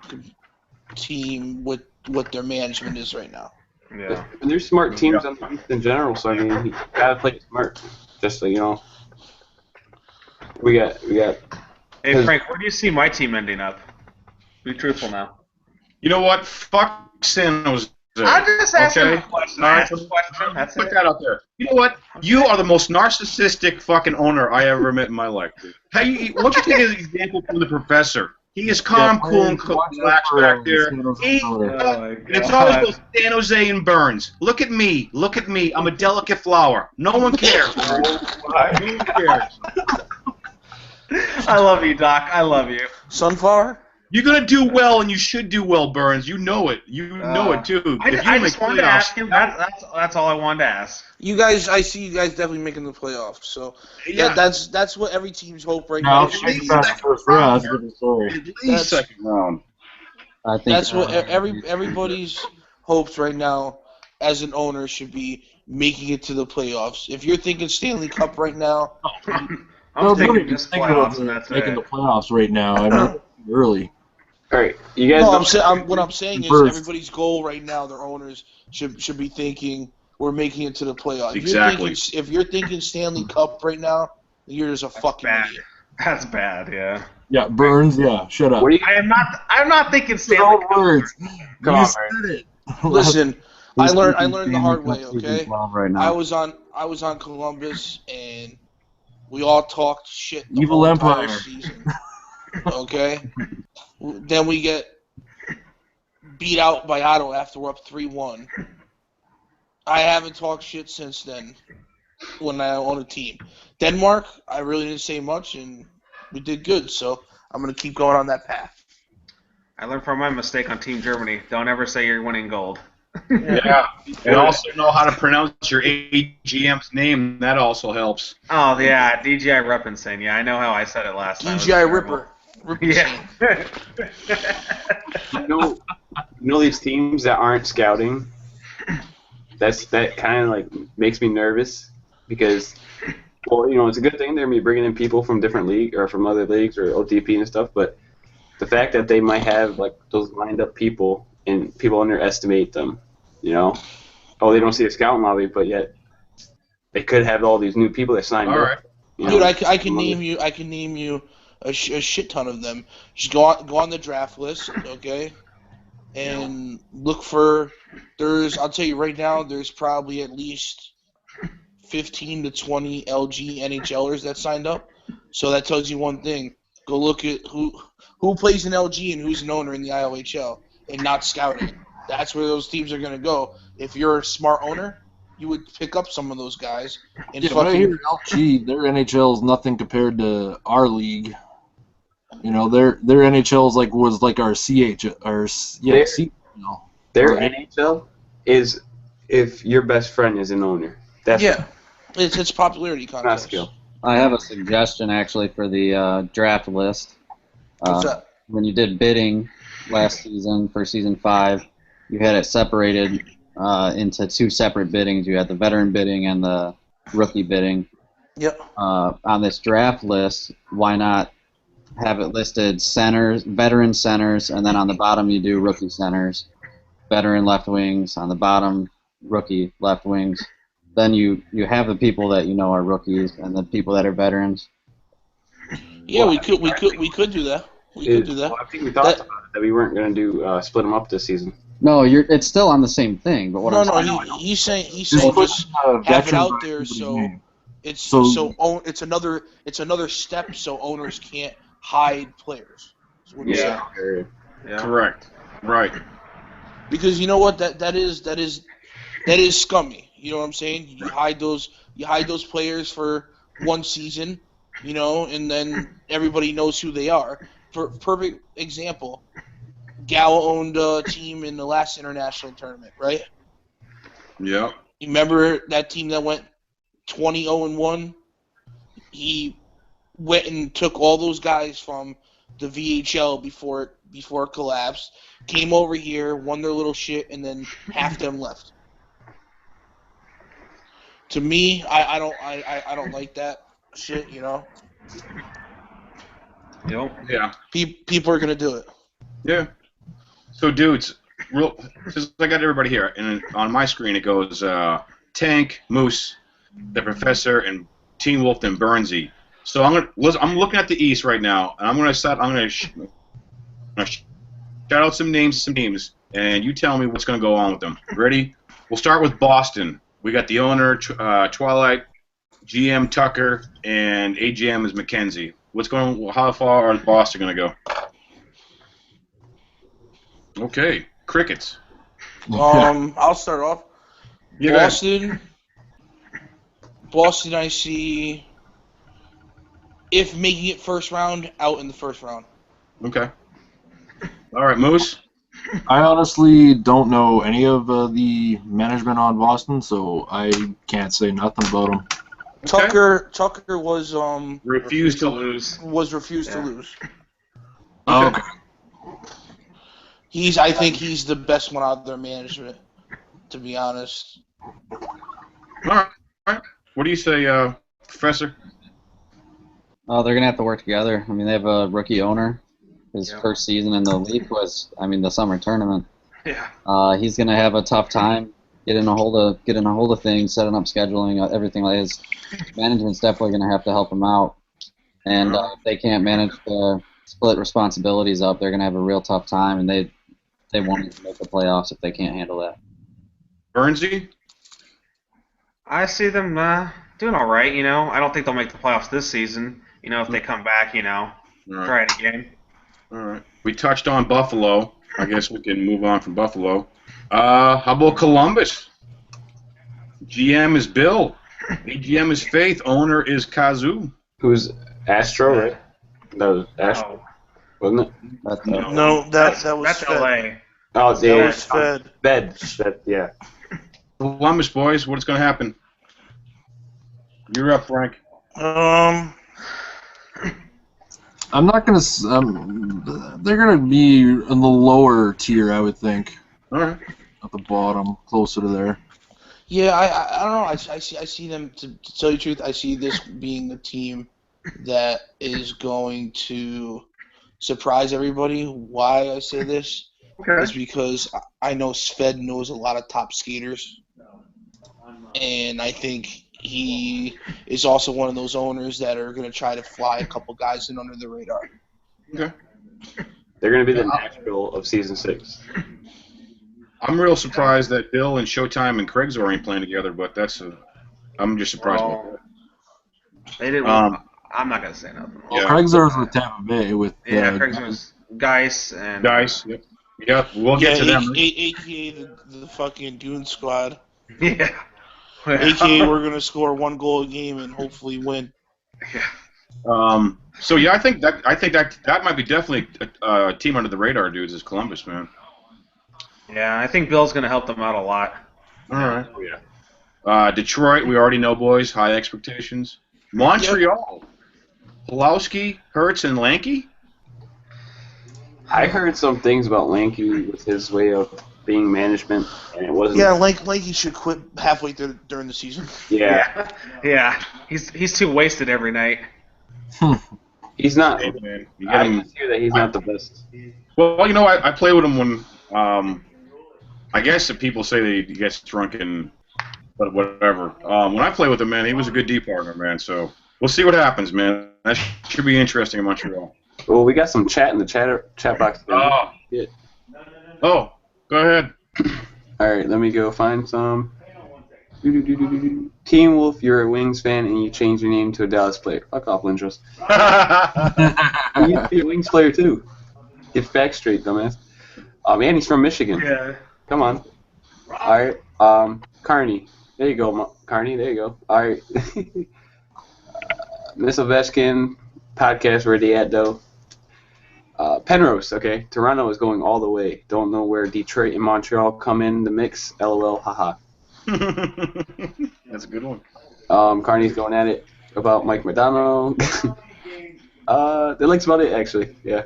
G: team with what their management is right now.
A: Yeah.
B: And there's smart teams on the East in general, so I mean, you gotta play smart. Just so you know. We got.
A: Hey Frank, where do you see my team ending up? Be truthful now.
D: You know what? Fuck San Jose.
A: I'm just asking
D: Okay?
A: a question. I asked a question. That's
D: Put
A: it.
D: that out there. You know what? You are the most narcissistic fucking owner I ever met in my life. Why don't you take an example from the professor? He is calm, cool, and relaxed back there. And it's always those San Jose and Burns. Look at me. Look at me. I'm a delicate flower. No one cares. No one cares.
A: I love you, Doc. I love you.
G: Sunflower?
D: You're gonna do well, and you should do well, Burns. You know it. You know it too. If you
A: I
D: make
A: just wanted to
D: playoffs,
A: ask him. That's all I wanted to ask.
G: You guys, I see you guys definitely making the playoffs. So
D: yeah,
G: that's what every team's hope right
C: No,
G: now.
C: it's just past the first round. That's a different story.
D: at least second round.
E: I think
G: That's what everybody's hopes right now as an owner should be making it to the playoffs. If you're thinking Stanley Cup right now,
A: I'm thinking
C: nobody's
A: just
C: thinking
A: playoffs,
C: about
A: and that's
C: making the
A: it.
C: playoffs right now. I mean, early.
B: All right, you guys.
G: no, what I'm saying is
C: First.
G: everybody's goal right now, their owners should be thinking we're making it to the playoffs.
D: Exactly.
G: If you're thinking Stanley Cup right now, you're just a fucking
A: Bad.
G: idiot.
A: That's bad. Yeah.
C: Yeah, Burns. Yeah, shut up.
B: What do you?
A: I'm not thinking Stanley
C: All
A: Cup.
C: words.
B: Come
C: You
B: on,
C: said it.
G: Listen, I
E: He's
G: learned
E: thinking
G: the hard
E: Stanley
G: way.
E: Cup season
G: Okay,
E: 12 right now.
G: I was on Columbus and we all talked shit the
C: Evil
G: whole entire
C: Empire.
G: season. Okay, then we get beat out by Otto after we're up 3-1. I haven't talked shit since then when I own a team. Denmark, I really didn't say much, and we did good, so I'm going to keep going on that path.
A: I learned from my mistake on Team Germany. Don't ever say you're winning gold.
D: Yeah, and also know how to pronounce your AGM's name. That also helps.
A: Oh yeah, DGI Ruppinson. Yeah, I know how I said it last time. It was
G: DGI
A: terrible.
G: Ripper.
A: Yeah.
B: You know these teams that aren't scouting. That kind of like makes me nervous because, well, you know, it's a good thing they're gonna be bringing in people from different league or from other leagues or OTP and stuff, but the fact that they might have like those lined up people and people underestimate them, you know. Oh, they don't see a scouting lobby, but yet they could have all these new people that signed
D: All
B: up.
D: right.
B: You know,
G: Dude, I can name you a shit ton of them. Just go on the draft list, okay, and look for. I'll tell you right now, there's probably at least 15 to 20 LG NHLers that signed up. So that tells you one thing. Go look at who plays in LG and who's an owner in the IOHL, and not scouting. That's where those teams are going to go. If you're a smart owner, you would pick up some of those guys and
C: Yeah, but I
G: fucking.
C: hear LG, their NHL is nothing compared to our league. You know, their NHL was like our CH,
B: Their-
C: C. You know,
B: their
C: Right.
B: NHL is if your best friend is an owner. That's
G: Yeah, it's popularity
B: not
G: contest.
B: skill.
E: I have a suggestion actually for the draft list.
G: What's that?
E: When you did bidding last season for season 5, you had it separated into 2 separate biddings. You had the veteran bidding and the rookie bidding.
G: Yep.
E: On this draft list, why not have it listed centers, veteran centers, and then on the bottom you do rookie centers, veteran left wings, on the bottom rookie left wings. Then you have the people that you know are rookies and the people that are veterans.
G: Yeah, we could do that. We could do that.
B: Well, I think we talked about it, that we weren't going to do split them up this season.
E: No, it's still on the same thing. But what
G: No,
E: I'm
G: no,
E: saying,
G: he's saying
C: Just put
G: just have it
C: veteran
G: out
C: by
G: there
C: somebody's
G: so
C: name.
G: it's another step so owners can't hide players. Is what he's saying.
A: Yeah.
D: Correct. Right.
G: Because you know what, that is scummy. You know what I'm saying? You hide those players for one season, you know, and then everybody knows who they are. For perfect example, Gallo owned a team in the last international tournament, right?
D: Yep.
G: You remember that team that went 20-0-1? He went and took all those guys from the VHL before it collapsed, came over here, won their little shit, and then half them left. To me, I don't like that shit, you know.
A: Yep.
D: Yeah.
G: People are gonna do it.
D: Yeah. So, dudes, since I got everybody here, and on my screen it goes Tank, Moose, the Professor, and Teen Wolf, and Burnsy. So I'm looking at the East right now, and I'm gonna shout out some names, and you tell me what's gonna go on with them. Ready? We'll start with Boston. We got the owner, Twilight, GM Tucker, and AGM is Mackenzie. How far is Boston gonna go? Okay, crickets.
G: I'll start off.
D: Yeah, go ahead.
G: Boston, I see. If making it first round, out in the first round.
D: Okay. All right, Moose.
C: I honestly don't know any of the management on Boston, so I can't say nothing about them.
G: Okay. Tucker was
D: refused to lose.
G: To lose.
C: Okay.
G: I think he's the best one out of their management, to be honest.
D: All right. What do you say, Professor?
E: they're going to have to work together. I mean, they have a rookie owner. His first season in the league was, the summer tournament.
A: Yeah.
E: He's going to have a tough time getting a hold of things, setting up scheduling, everything like his management's definitely going to have to help him out. And if they can't manage to split responsibilities up, they're going to have a real tough time, and they won't even make the playoffs if they can't handle that.
D: Burnsy?
A: I see them doing all right. You know, I don't think they'll make the playoffs this season. You know, if they come back, try it again.
D: All right. We touched on Buffalo. I guess we can move on from Buffalo. How about Columbus? GM is Bill. AGM is Faith. Owner is Kazoo.
B: Who's Astro, right? That was Astro, wasn't it?
G: No, that was
A: that's
G: Fed.
A: LA.
B: Oh,
G: That was Fed.
B: Fed, yeah.
D: Columbus, boys, what's going to happen? You're up, Frank.
C: I'm not going to. They're going to be in the lower tier, I would think.
D: All right.
C: At the bottom, closer to there.
G: Yeah, I don't know. I see them. To tell you the truth, I see this being the team that is going to surprise everybody. Why I say this is because I know Sved knows a lot of top skaters, and I think he is also one of those owners that are going to try to fly a couple guys in under the radar.
D: Okay.
B: They're going to be the Nashville of Season 6.
D: I'm real surprised that Bill and Showtime and Craig's ain't playing together, but I'm just surprised about that.
A: They didn't. I'm not gonna say nothing.
D: Yeah.
C: Craig's with Tampa Bay with
A: Craig's was Geis and
D: Yep. Yeah, we'll get to them.
G: AKA the fucking Dune Squad.
A: Yeah.
G: AKA we're gonna score 1 goal a game and hopefully win.
A: Yeah.
D: So yeah, I think that might be definitely a team under the radar, dudes. Is Columbus, man.
A: Yeah, I think Bill's gonna help them out a lot.
D: All right. Oh, yeah. Detroit, we already know, boys. High expectations. Montreal, Pulowski, Hertz, and Lanky.
B: I heard some things about Lanky with his way of being management, and it wasn't.
G: Yeah, Lanky should quit halfway during the season.
B: Yeah.
A: Yeah. He's too wasted every night.
B: He's not.
D: Hey, man,
B: I just hear that he's not the best.
D: Well, I played with him when. I guess that people say that he gets drunk and whatever. When I played with him, man, he was a good D partner, man. So we'll see what happens, man. That should be interesting in Montreal.
B: Well, we got some chat in the chat box.
D: Oh.
B: Yeah.
D: Oh, go ahead.
B: All right, let me go find some. Team Wolf, you're a Wings fan and you changed your name to a Dallas player. Fuck off, Lindros. You used to be a Wings player too. Get facts straight, dumbass. Man, he's from Michigan.
A: Yeah.
B: Come on. All right. Carney. There you go, Carney. There you go. All right. Miss Ovechkin podcast. Where they at though? Penrose. Okay. Toronto is going all the way. Don't know where Detroit and Montreal come in the mix. LOL. Haha.
D: That's a good one.
B: Carney's going at it about Mike Modano. That likes about it actually. Yeah.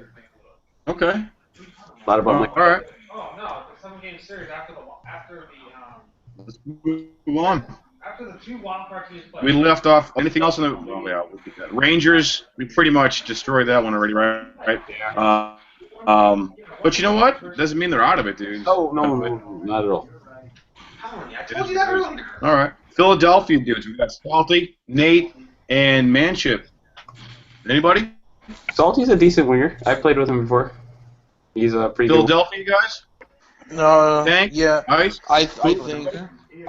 D: Okay.
B: A lot about Mike.
D: All right.
A: Oh no, the 7-game series after the
D: Let's move on.
A: after the 2 wild card teams play.
D: We left off. Anything else in the? Oh yeah, we'll get that. Rangers. We pretty much destroyed that one already, right? But you know what? Doesn't mean they're out of it, dude.
B: Oh no, not at all.
A: I told you that earlier.
D: All right. Philadelphia dudes. We got Salty, Nate, and Manship. Anybody?
B: Salty's a decent winger. I played with him before. He's a pretty good.
D: Philadelphia guys.
G: No.
D: Tank?
G: Yeah.
D: Ice.
G: I think.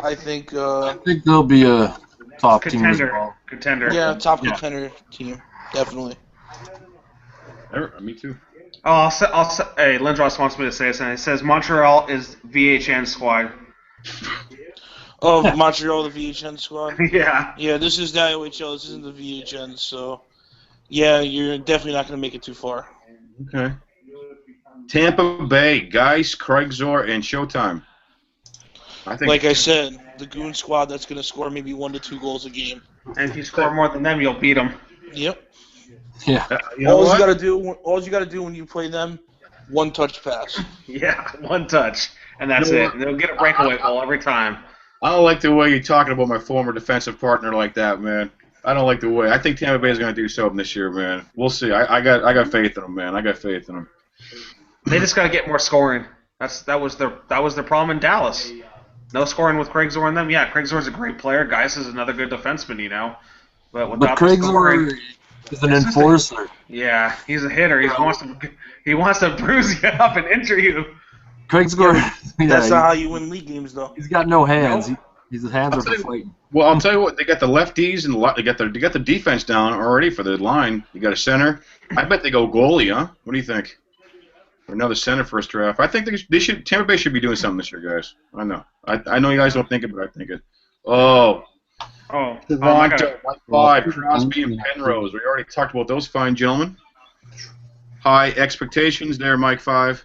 C: I think they'll be a top team as well.
A: Contender.
G: Yeah, top contender team, definitely.
D: Me too.
A: Oh, hey, Lindros wants me to say something. He says Montreal is VHN squad.
G: Oh, Montreal, the VHN squad.
A: Yeah.
G: Yeah, this is the IOHL. This isn't the VHN, so yeah, you're definitely not going to make it too far.
D: Okay. Tampa Bay, Geis, Craigzor, and Showtime. I think.
G: Like I said, the Goon squad that's going to score maybe 1 to 2 goals a game.
A: And if you score more than them, you'll beat them.
G: Yep.
C: Yeah.
G: All you got to do when you play them, 1 touch pass.
A: Yeah, 1 touch, and that's it. They'll get a breakaway goal every time.
D: I don't like the way you're talking about my former defensive partner like that, man. I don't like the way. I think Tampa Bay is going to do something this year, man. We'll see. I got faith in them, man. I got faith in them.
A: They just got to get more scoring. That was their problem in Dallas. No scoring with Craig Zor and them. Yeah, Craig Zor's a great player. Geis is another good defenseman, you know. But without
C: Craig
A: the scoring,
C: Zor is an enforcer.
A: Yeah, he's a hitter. He wants to bruise you up and injure you.
C: Craig Zor.
G: That's not how you win league games, though.
C: He's got no hands. His hands are for fighting.
D: Well, I'll tell you what. They got the lefties and they got the defense down already for the line. You got a center. I bet they go goalie, huh? What do you think? Or another center first draft. I think they should. Tampa Bay should be doing something this year, guys. I know. I know you guys don't think it, but I think it. Oh, Toronto, Mike 5, Crosby and Penrose. We already talked about those fine gentlemen. High expectations there, Mike 5.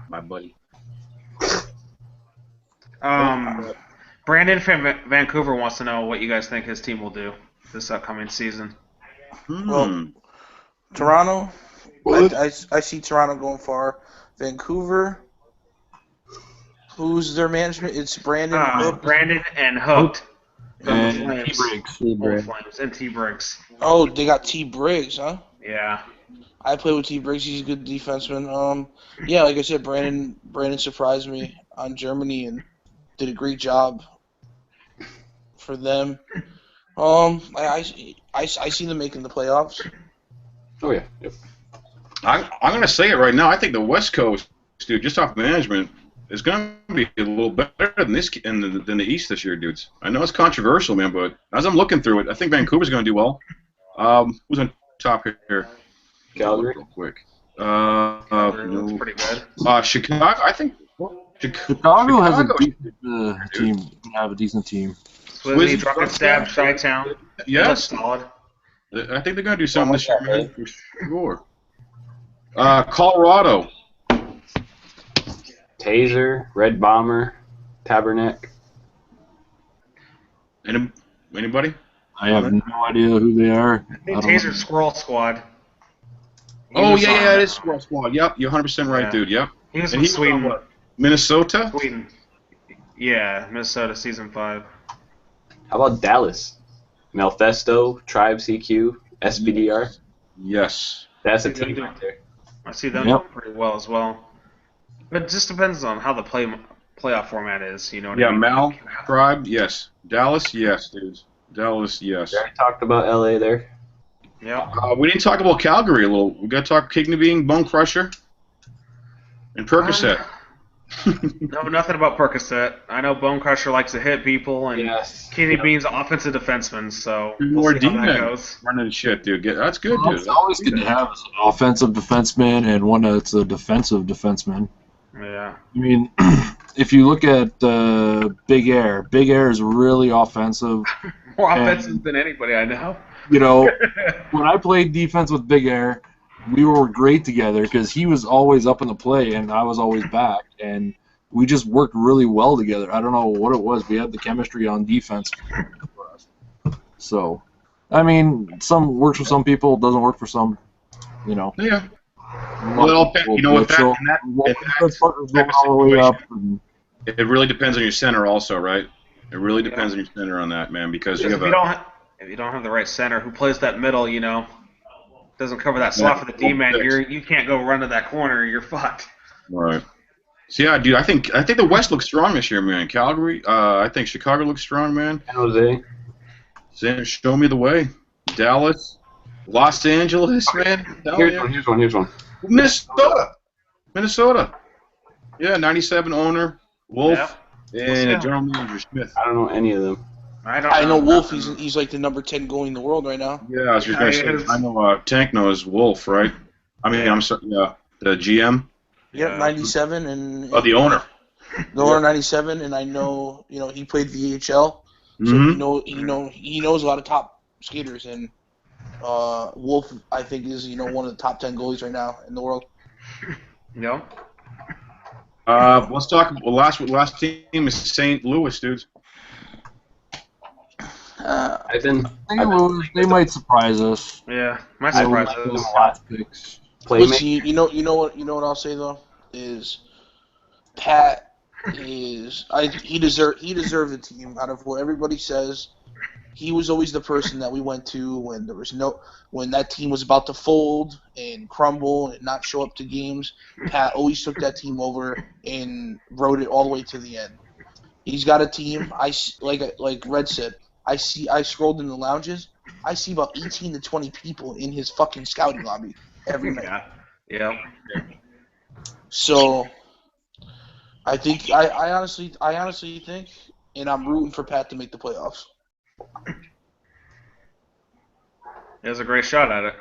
D: My buddy.
A: Brandon from Vancouver wants to know what you guys think his team will do this upcoming season.
G: Well, Toronto, I see Toronto going far. Vancouver, who's their management? It's Brandon.
A: Brandon and Hope.
C: And T-Briggs.
A: And T-Briggs.
G: Oh, they got T. Briggs, huh?
A: Yeah.
G: I played with T. Briggs. He's a good defenseman. Yeah, like I said, Brandon surprised me on Germany and did a great job for them. I see them making the playoffs.
B: Oh yeah. Yep.
D: I'm going to say it right now. I think the West Coast, dude, just off management, is going to be a little better than than the East this year, dudes. I know it's controversial, man, but as I'm looking through it, I think Vancouver's going to do well. Who's on top here?
B: Calgary.
D: Real quick.
A: That's pretty good.
D: Chicago. I think
C: Chicago has a decent team. Have a decent team.
A: Swizzy, Drunken Stab, Chi-Town.
D: Yes.
A: Solid.
D: I think they're going to do something this year, man, for sure. Colorado.
B: Taser, Red Bomber, Tabernac.
D: Anybody?
C: I have no idea who they are.
A: I think Taser Squirrel Squad.
D: Oh, yeah, it is Squirrel Squad. Yep, you're 100% right, dude. Yep.
A: He was from Sweden.
D: What? Minnesota?
A: Sweden. Yeah, Minnesota, Season 5.
B: How about Dallas? Melfesto, Tribe CQ, SBDR.
D: Yes.
B: That's a team right there.
A: I see them doing pretty well as well. But it just depends on how the playoff format is, you know what I mean?
D: Mal, Tribe, yes. Dallas, yes, dudes. Dallas, yes.
B: We already talked about LA there.
A: Yeah.
D: We didn't talk about Calgary a little. We got to talk Kidney Bean, Bone Crusher, and Percocet.
A: No, nothing about Percocet. I know Bone Crusher likes to hit people, and
B: Yes.
A: Kidney Bean's offensive defenseman, so
D: More
A: we'll see how that
D: D-men
A: goes.
D: running shit, dude. That's good, dude.
C: It's always good to have an offensive defenseman and one that's a defensive defenseman.
A: Yeah.
C: I mean, if you look at Big Air is really offensive.
A: More offensive than anybody I know.
C: You know, when I played defense with Big Air, we were great together because he was always up in the play and I was always back, and we just worked really well together. I don't know what it was. We had the chemistry on defense for us. So, I mean, some works for some people, doesn't work for some. You know.
D: Yeah. Well, you know what? It really depends on your center, also, right? It really depends on your center on that, man, because you have
A: if you don't have the right center who plays that middle, you know, doesn't cover that slot for the D-man, you can't go run to that corner. You're fucked.
D: Right. So yeah, dude, I think the West looks strong this year, man. Calgary, I think Chicago looks strong, man.
B: San Jose.
D: Show me the way. Dallas, Los Angeles, man.
B: Here's one.
D: Minnesota. Yeah, 97 owner, Wolf, and general manager Smith.
B: I don't know any of them.
G: I know Wolf. He's like the number 10 goalie in the world right now.
D: Yeah, I was just gonna say. I know Tank knows Wolf, right? I mean, I'm sorry, the GM.
G: Yep, 97 and.
D: Oh, the owner.
G: The owner 97, and I know he played the IOHL, so he knows a lot of top skaters, and Wolf I think is one of the top 10 goalies right now in the world.
A: No.
D: Let's talk. Well, last team is St. Louis, dudes.
C: They might surprise us.
A: Yeah, might surprise us.
C: Picks.
G: Listen, you know what I'll say though is Pat is he deserved the team out of what everybody says. He was always the person that we went to when that team was about to fold and crumble and not show up to games. Pat always took that team over and rode it all the way to the end. He's got a team. Like Red said, I scrolled in the lounges. I see about 18 to 20 people in his fucking scouting lobby every night.
A: Yeah.
G: So I think I honestly think, and I'm rooting for Pat to make the playoffs.
A: He has a great shot at it.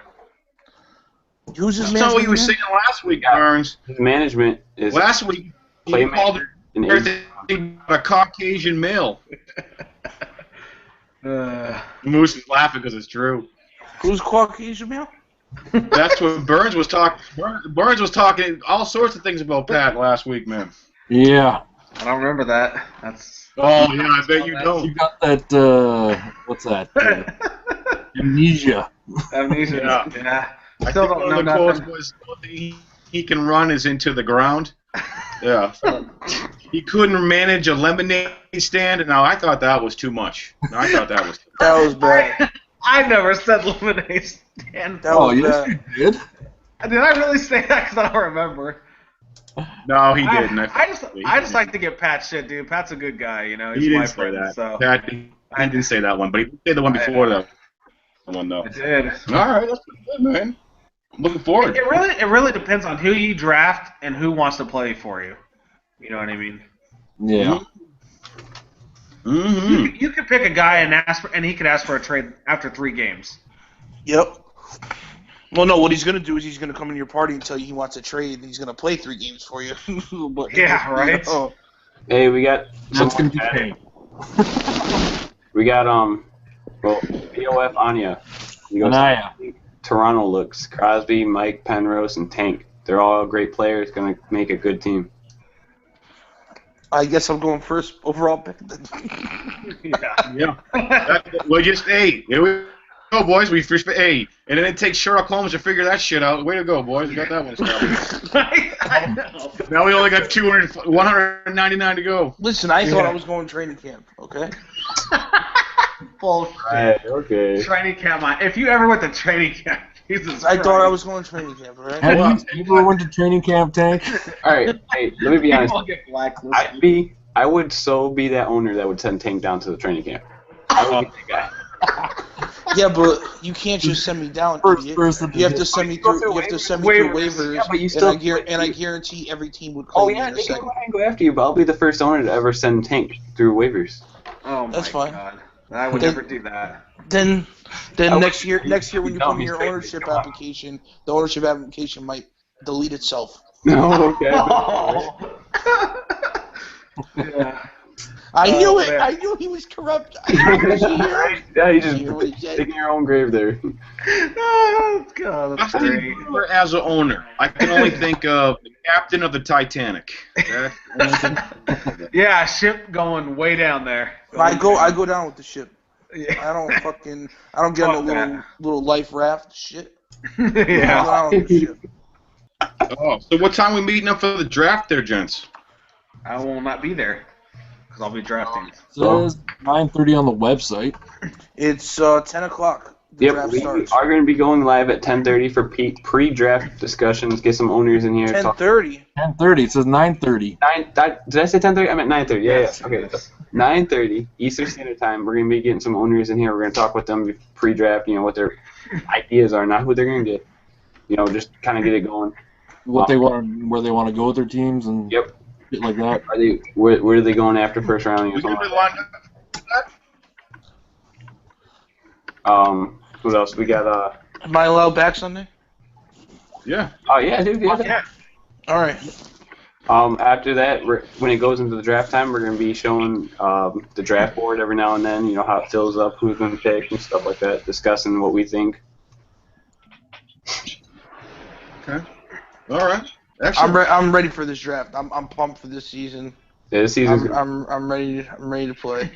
G: Who's his
D: That's not what you were saying last week, Burns.
B: His management is
D: last week. He called everything a Caucasian male. Moose is laughing because it's true.
G: Who's Caucasian male?
D: That's what Burns was talking. Burns was talking all sorts of things about Pat last week, man.
C: Yeah.
A: I don't remember that. That's.
D: Oh yeah, I bet you don't.
C: You got that? What's that? Amnesia.
A: Amnesia. Yeah.
D: I think one of the quotes was, "He can run is into the ground." Yeah. He couldn't manage a lemonade stand, and now I thought that was too much.
G: That was bad.
A: I never said lemonade stand.
C: Yes, you did.
A: Did I really say that? Because I don't remember.
D: No, he didn't.
A: I just like to get Pat shit, dude. Pat's a good guy, you know. He's
D: he
A: my
D: didn't say
A: friend,
D: that.
A: So.
D: Pat, he didn't say that one, but he did say the one before that one, though.
A: I did.
D: All right, that's good, man. I'm looking forward.
A: It really depends on who you draft and who wants to play for you. You know what I mean?
C: Yeah.
D: Mm-hmm.
A: You could pick a guy and he could ask for a trade after 3 games.
G: Yep. Well, no. What he's gonna do is he's gonna come in your party and tell you he wants a trade, and he's gonna play 3 games for you. But,
A: yeah, right.
B: Hey, we got.
C: That's gonna be pain.
B: We got BOF Anya.
C: Anaya.
B: Toronto looks. Crosby, Mike, Penrose, and Tank. They're all great players. Going to make a good team.
G: I guess I'm going first overall pick.
D: Yeah. Well, just here we go, boys. We first and then it takes Sherlock Holmes to figure that shit out. Way to go, boys. We got that one established.
A: I know.
D: Now we only got 199 to go.
G: Listen, I thought I was going training camp. Okay.
A: Bullshit.
B: Right, okay.
A: Training camp. If you ever went to training camp, Jesus
G: I
A: Christ.
G: thought I was going to training camp, right?
C: Have you ever went to training camp, Tank?
B: All right. Hey, let me be honest.
A: People get blacklisted.
B: I would so be that owner that would send Tank down to the training camp. I would be that guy.
G: Yeah, but you can't just send me down, idiot. You have to send me through. You have to send me through waivers,
B: Yeah, but you still.
G: and I guarantee every team would
B: Oh
G: claim me
B: yeah,
G: in a
B: they can
G: second.
B: go ahead and go after you, but I'll be the first owner to ever send Tank through waivers.
A: Oh my
G: That's fine.
A: God. I would
G: Then-
A: never do that.
G: Then
B: I
G: next year
B: wouldn't-
G: when you
B: No,
G: put in
B: he's
G: your
B: crazy.
G: ownership
B: Come on.
G: application, the ownership application might delete itself.
B: No, okay.
A: Yeah.
G: I knew it.
A: man.
G: I knew he was corrupt. Did you hear him?
B: Yeah, you
G: Did you hear what he
B: just
G: said?
B: digging your own grave there.
A: Oh, God, that's
D: Justin
A: great.
D: Bieber as an owner, I can only think of the captain of the Titanic. That's the only thing.
A: Yeah, ship going way down there.
G: I go down with the ship.
A: Yeah.
G: I don't get on
A: Fuck
G: a little life raft shit. I go
A: Yeah.
G: down with the ship.
D: Oh, so what time we meeting up for the draft there, gents?
A: I will not be there because I'll be drafting.
C: It says 9:30 on the website.
G: It's 10 o'clock. The
B: Yep,
G: draft
B: we
G: starts.
B: are going to be going live at 10:30 for pre-draft discussions. Get some owners in here.
G: 10:30.
C: 10:30. It says 9:30.
B: Did I say 10:30? I meant 9:30. Yeah,
A: Yes.
B: yeah. Okay. 9:30 Eastern Standard Time. We're going to be getting some owners in here. We're going to talk with them pre-draft. What their ideas are, not who they're going to get. Just kind of get it going.
C: What they want, where they want to go with their teams, and
B: Yep.
C: shit like that.
B: Are they? Where are they going after first round?
D: We
B: Something
D: gonna
B: like
D: be
B: that.
D: lined up?
B: What else? We got
G: Am I allowed back Sunday?
D: Yeah.
B: Oh yeah, dude. Yeah.
A: Yeah.
G: All right.
B: After that, when it goes into the draft time, we're going to be showing the draft board every now and then. How it fills up, who's going to pick, and stuff like that. Discussing what we think.
D: Okay. All right. Excellent.
G: I'm ready for this draft. I'm pumped for this season.
B: Yeah, this season's
G: I'm ready to play.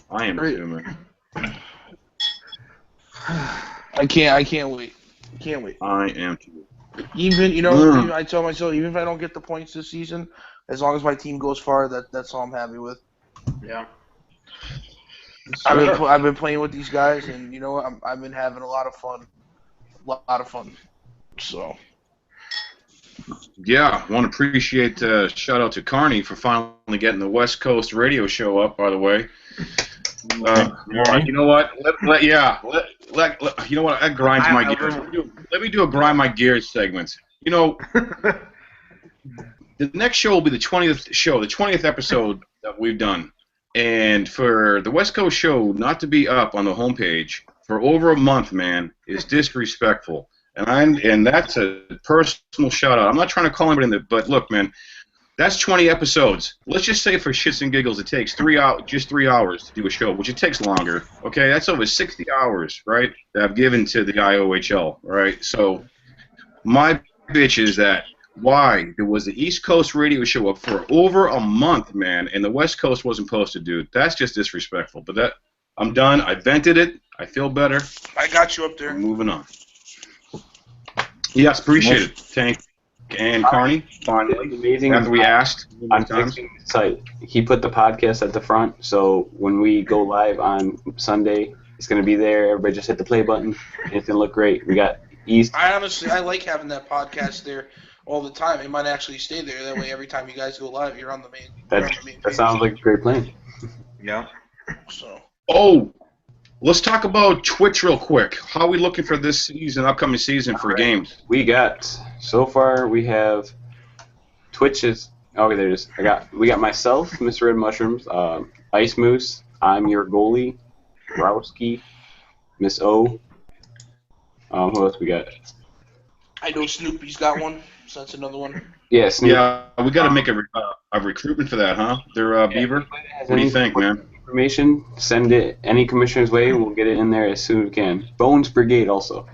D: I am too, man.
G: I can't wait. Can't wait.
D: I am too.
G: Even I tell myself, even if I don't get the points this season, as long as my team goes far, that's all I'm happy with.
A: Yeah.
G: I've been playing with these guys, and I've been having a lot of fun. So.
D: Yeah, want to appreciate shout out to Carney for finally getting the West Coast radio show up. By the way, you know what? You know what? That grinds my gears. Let me do a grind my gears segment. The next show will be the 20th show, the 20th episode that we've done, and for the West Coast show not to be up on the homepage for over a month, man, is disrespectful. And that's a personal shout out. I'm not trying to call anybody but look, man, that's 20 episodes. Let's just say for shits and giggles, it takes 3 hours to do a show, which it takes longer. Okay, that's over 60 hours, right? That I've given to the IOHL, right? So my bitch is that why there was the East Coast radio show up for over a month, man, and the West Coast wasn't posted, dude. That's just disrespectful. But I'm done. I vented it. I feel better.
G: I got you up there.
D: I'm moving on. Yes, appreciate it. Tank and Carney, finally.
B: Amazing.
D: After we asked
B: I'm
D: times.
B: fixing the site. He put the podcast at the front, so when we go live on Sunday, it's going to be there. Everybody just hit the play button, and it's going to look great. We got East.
G: I like having that podcast there all the time. It might actually stay there. That way, every time you guys go live, you're on the main.
B: That sounds like a great plan.
A: Yeah.
G: So.
D: Oh, let's talk about Twitch real quick. How are we looking for this season, upcoming season for games?
B: We have Twitch is okay. There it is. We got myself, Mr. Red Mushrooms, Ice Moose. I'm your goalie, Rowski, Miss O. Who else we got?
G: I know Snoopy's got one, so that's another one.
B: Yeah, Snoop.
D: Yeah, we got to make a recruitment for that, huh? They're Beaver. What do you think, man?
B: Information, send it any commissioner's way. We'll get it in there as soon as we can. Bones Brigade also.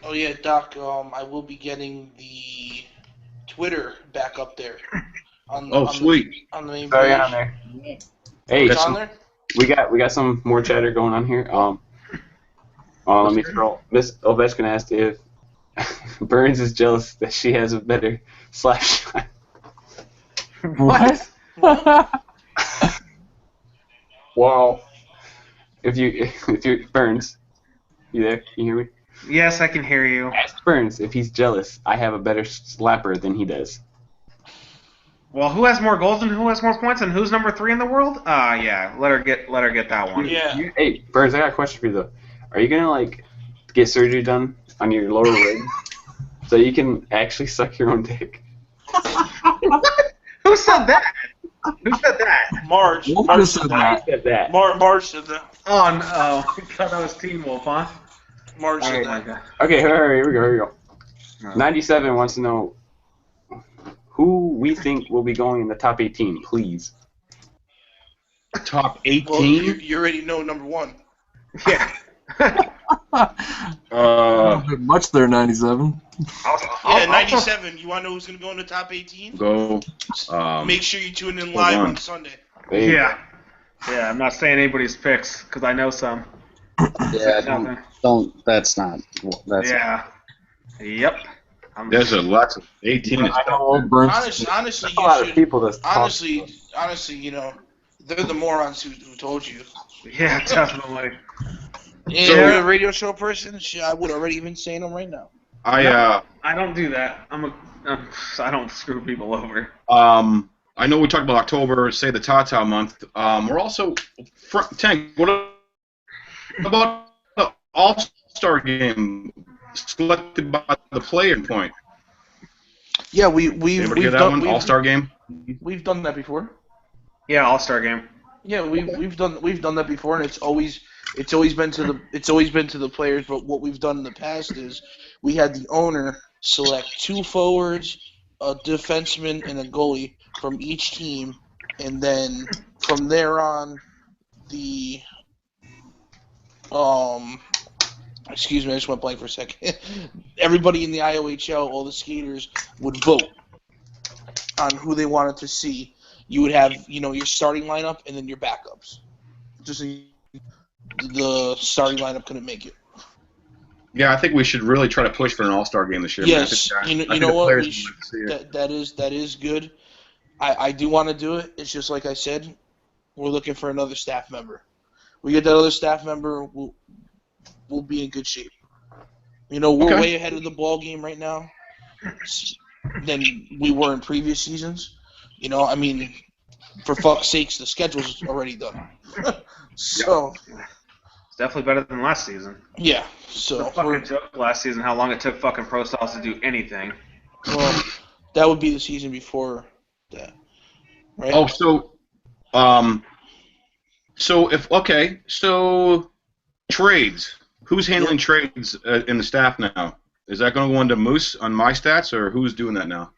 G: Oh yeah, Doc. I will be getting the Twitter back up there.
D: Sweet.
G: On the main
B: Sorry,
G: page.
B: on there. Hey,
G: It's on there.
B: we got some more chatter going on here. Let me scroll. Miss Ovechkin asked if Burns is jealous that she has a better slap shot.
C: What?
B: Wow. If you Burns, you there? Can you hear me?
A: Yes, I can hear you.
B: Ask Burns if he's jealous. I have a better slapper than he does.
A: Well, who has more goals and who has more points and who's number 3 in the world? Yeah, let her get that one.
G: Yeah.
B: Hey, Burns, I got a question for you though. are you gonna like get surgery done on your lower rib so you can actually suck your own dick?
A: Who said that? Who said that?
G: Marge.
C: Wolf
G: Marge
C: just
G: said
C: said
G: that.
B: I said that.
G: Marge said that.
A: Oh, no. I thought that was Teen Wolf, huh?
G: Marge
A: Oh,
G: said
A: my
G: that.
A: God.
B: Okay, here we go.
A: No.
B: 97 wants to know who we think will be going in the top 18, please.
D: Top
G: Well,
D: 18.
G: you already know number one.
A: Yeah.
C: Not bit much there, 97.
G: Yeah, 97. You want to know who's going to go in the top 18?
D: Go.
G: Make sure you tune in
D: hold
G: live
D: on.
G: on Sunday.
B: There you
A: Yeah. Yeah, I'm not saying anybody's picks because I know some.
E: Yeah,
A: Nothing.
E: don't. That's not. That's
A: Yeah. Yep.
D: There's a lot of 18. Is
C: I know old Burns.
G: Honestly,
B: go. A lot of
G: you should.
B: people to talk
G: Honestly, you know, they're the morons who told you.
A: Yeah, definitely.
G: If you're a radio show person, shit, I would already been saying them right now.
A: I don't do that. I don't screw people over.
D: I know we talked about October, say the Tata month. We're also Tank. What about the All-Star game selected by the player point?
G: Yeah, we've
D: Anybody hear that one? All-Star game.
G: We've done that before.
A: Yeah, All-Star game.
G: Yeah, we've done that before, and it's always been to the players. But what we've done in the past is we had the owner select 2 forwards, a defenseman, and a goalie from each team, and then from there on, the excuse me, I just went blank for a second. Everybody in the IOHL, all the skaters, would vote on who they wanted to see. You would have, your starting lineup and then your backups. Just so the starting lineup couldn't make it.
D: Yeah, I think we should really try to push for an All-Star game this year.
G: Yes,
D: man. I think
G: you know
D: the
G: what?
D: players would like to see it.
G: That is good. I do want to do it. It's just like I said, we're looking for another staff member. We get that other staff member, we'll be in good shape. We're way ahead of the ball game right now than we were in previous seasons. I mean, for fuck's sakes, the schedule's already done. So
A: It's definitely better than last season.
G: yeah, so
A: The fucking joke last season how long it took fucking Pro Styles to do anything.
G: well, that would be the season before that, right?
D: Oh, so trades. Who's handling trades in the staff now? Is that going to go into Moose on my stats, or who's doing that now?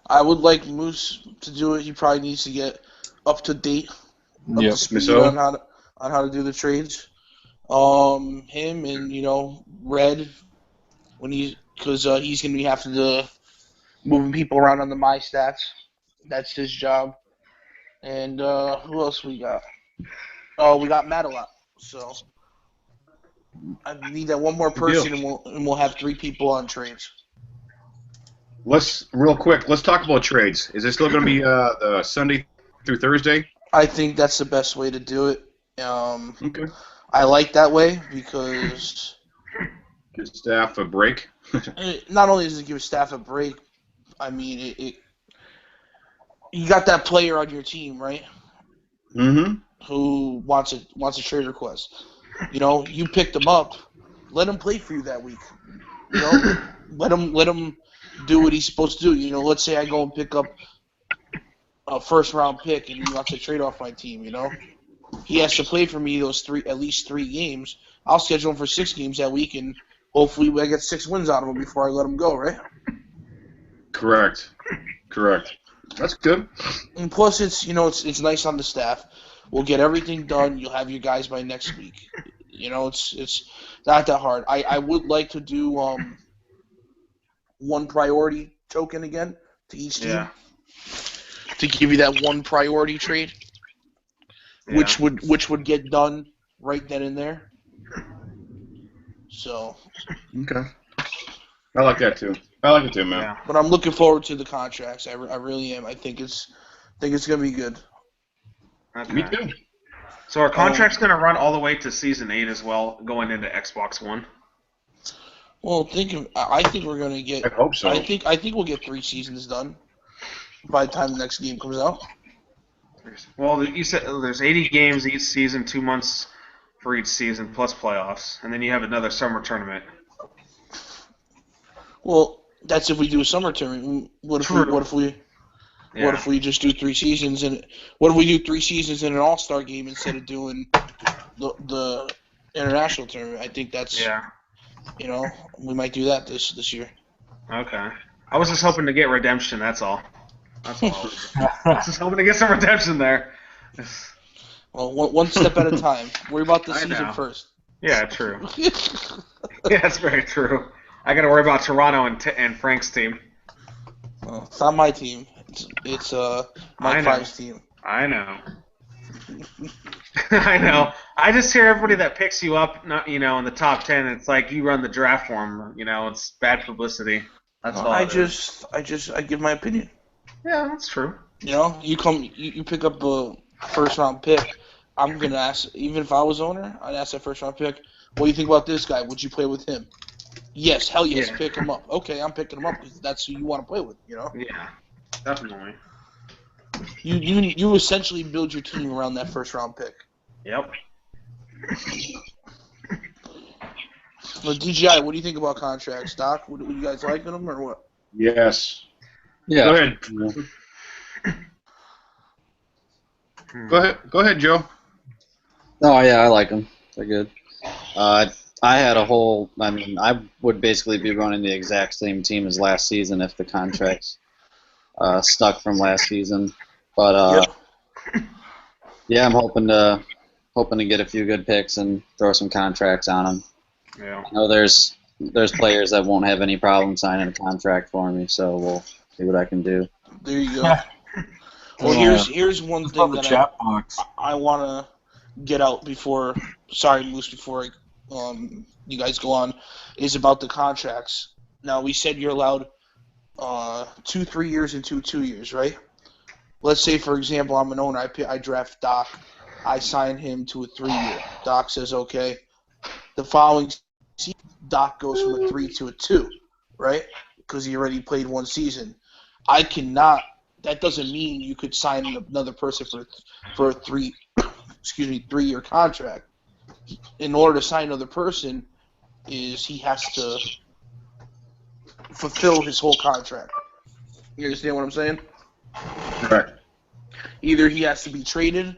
G: I would like Moose to do it. He probably needs to get up to date, up to speed
D: Miss O?
G: on how to do the trades. Him and Red, because he's going to be having to moving people around on the my stats. That's his job. And who else we got? Oh, we got Matt a lot. So I need that one more person, and we'll have 3 people on trades.
D: Let's talk about trades. Is it still going to be the Sunday through Thursday?
G: I think that's the best way to do it.
D: Okay.
G: I like that way because
D: Give staff a break.
G: not only does it give staff a break, I mean you got that player on your team, right?
D: Mm-hmm.
G: Who wants a trade request. You picked him up. Let him play for you that week. Let him do what he's supposed to do. Let's say I go and pick up a first round pick and he wants to trade off my team, He has to play for me at least 3 games. I'll schedule him for 6 games that week, and hopefully I get 6 wins out of him before I let him go, right?
D: Correct. That's good.
G: And plus, it's nice on the staff. We'll get everything done. You'll have your guys by next week. It's not that hard. I would like to do one priority token again to each team to give you that one priority trade, which would get done right then and there. So.
D: Okay. I like that too. I like it too, man.
A: Yeah.
G: But I'm looking forward to the contracts. I really am. I think it's gonna be good.
A: Okay.
D: Me too.
A: So our contract's going to run all the way to Season 8 as well, going into Xbox One?
G: Well, I think we're gonna get.
D: I hope so.
G: I think we'll get 3 seasons done by the time the next game comes out.
A: Well, you said there's 80 games each season, 2 months for each season plus playoffs, and then you have another summer tournament.
G: Well, that's if we do a summer tournament. What if we just do 3 seasons, and what if we do 3 seasons in an All-Star game instead of doing the international tournament? I think that's we might do that this year.
A: Okay. I was just hoping to get redemption. That's all. That's all. I was just hoping to get some redemption there.
G: Well, one step at a time. Worry about the season first.
A: Yeah, true. Yeah, that's very true. I got to worry about Toronto and Frank's team.
G: Well, it's not my team. It's Mike Five's team.
A: I know. I know. I just hear everybody that picks you up, in the top 10. It's like you run the draft for them. It's bad publicity. That's all. I
G: give my opinion.
A: Yeah, that's true.
G: You pick up a first round pick. I'm gonna ask, even if I was owner, I'd ask that first round pick, what do you think about this guy? Would you play with him? Yes, hell yes, pick him up. Okay, I'm picking him up because that's who you want to play with,
A: Yeah, definitely.
G: You essentially build your team around that first round pick.
A: Yep.
G: Well, DGI, what do you think about contracts, Doc? Would you guys like them or what?
D: Yes.
E: Yeah.
D: Go ahead. Go ahead, Joe.
E: Oh yeah, I like them. They're good. I would basically be running the exact same team as last season if the contracts stuck from last season. But yeah, I'm hoping to get a few good picks and throw some contracts on them.
A: Yeah.
E: I know there's players that won't have any problem signing a contract for me, so we'll see what I can do.
G: There you go. Well, here's one thing that I want to get out before you guys go on, is about the contracts. Now, we said you're allowed 2 3 years and 2 years, right? Let's say, for example, I'm an owner. I draft Doc. I sign him to a 3-year. Doc says, okay. The following season, Doc goes from a 3 to a 2, right? Because he already played 1 season. I cannot. That doesn't mean you could sign another person for a 3-year contract. In order to sign another person, he has to fulfill his whole contract. You understand what I'm saying?
D: Correct.
G: Either he has to be traded,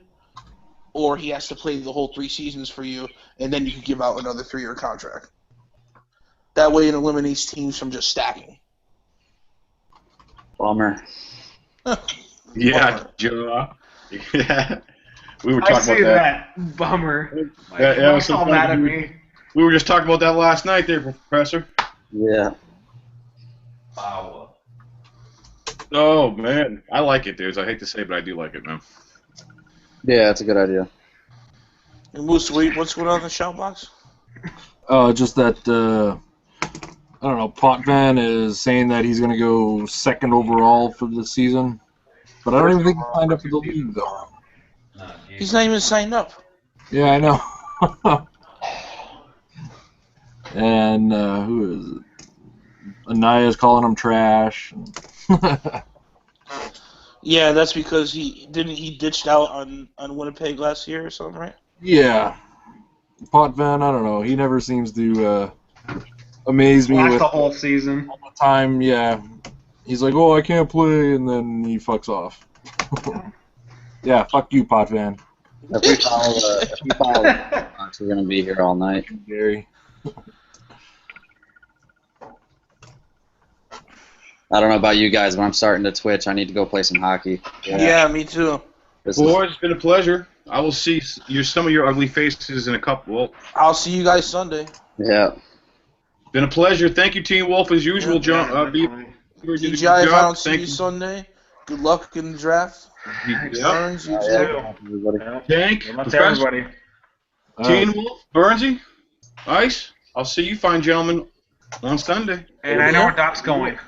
G: or he has to play the whole 3 seasons for you, and then you can give out another 3-year contract. That way, it eliminates teams from just stacking.
E: Bummer.
D: Yeah, Joe. Yeah. We were talking about
A: that. Bummer.
D: Yeah,
A: was all mad at me.
D: We were just talking about that last night there, Professor.
E: Yeah.
I: Wow.
D: Oh, man. I like it, dudes. I hate to say it, but I do like it, man.
E: Yeah, it's a good idea.
G: And Moose, what's going on in the shout box?
C: Just that, I don't know, Potvin is saying that he's going to go 2nd overall for the season. But I don't even think he signed up for the league, though.
G: He's not even signed up.
C: Yeah, I know. And who is it? Anaya's calling him trash.
G: Yeah, that's because he ditched out on Winnipeg last year or something, right?
C: Yeah. Potvin, I don't know. He never seems to amaze me with
A: the whole season.
C: all the time. Yeah. He's like, oh, I can't play, and then he fucks off. Yeah, fuck you, Potvin.
E: If we follow the box, we're gonna be here all night.
C: Gary.
E: I don't know about you guys, but I'm starting to twitch. I need to go play some hockey.
G: Yeah, me too.
D: Boys, it's been a pleasure. I will see some of your ugly faces in a couple. Well,
G: I'll see you guys Sunday.
E: Yeah.
D: Been a pleasure. Thank you, Team Wolf, as usual. John,
G: DJI, if I don't see you Sunday, good luck in the draft. Burns, you too.
D: Tank,
A: everybody.
D: Teen Wolf, Burnsy, Ice. I'll see you fine gentlemen on Sunday.
A: And I know where Doc's going.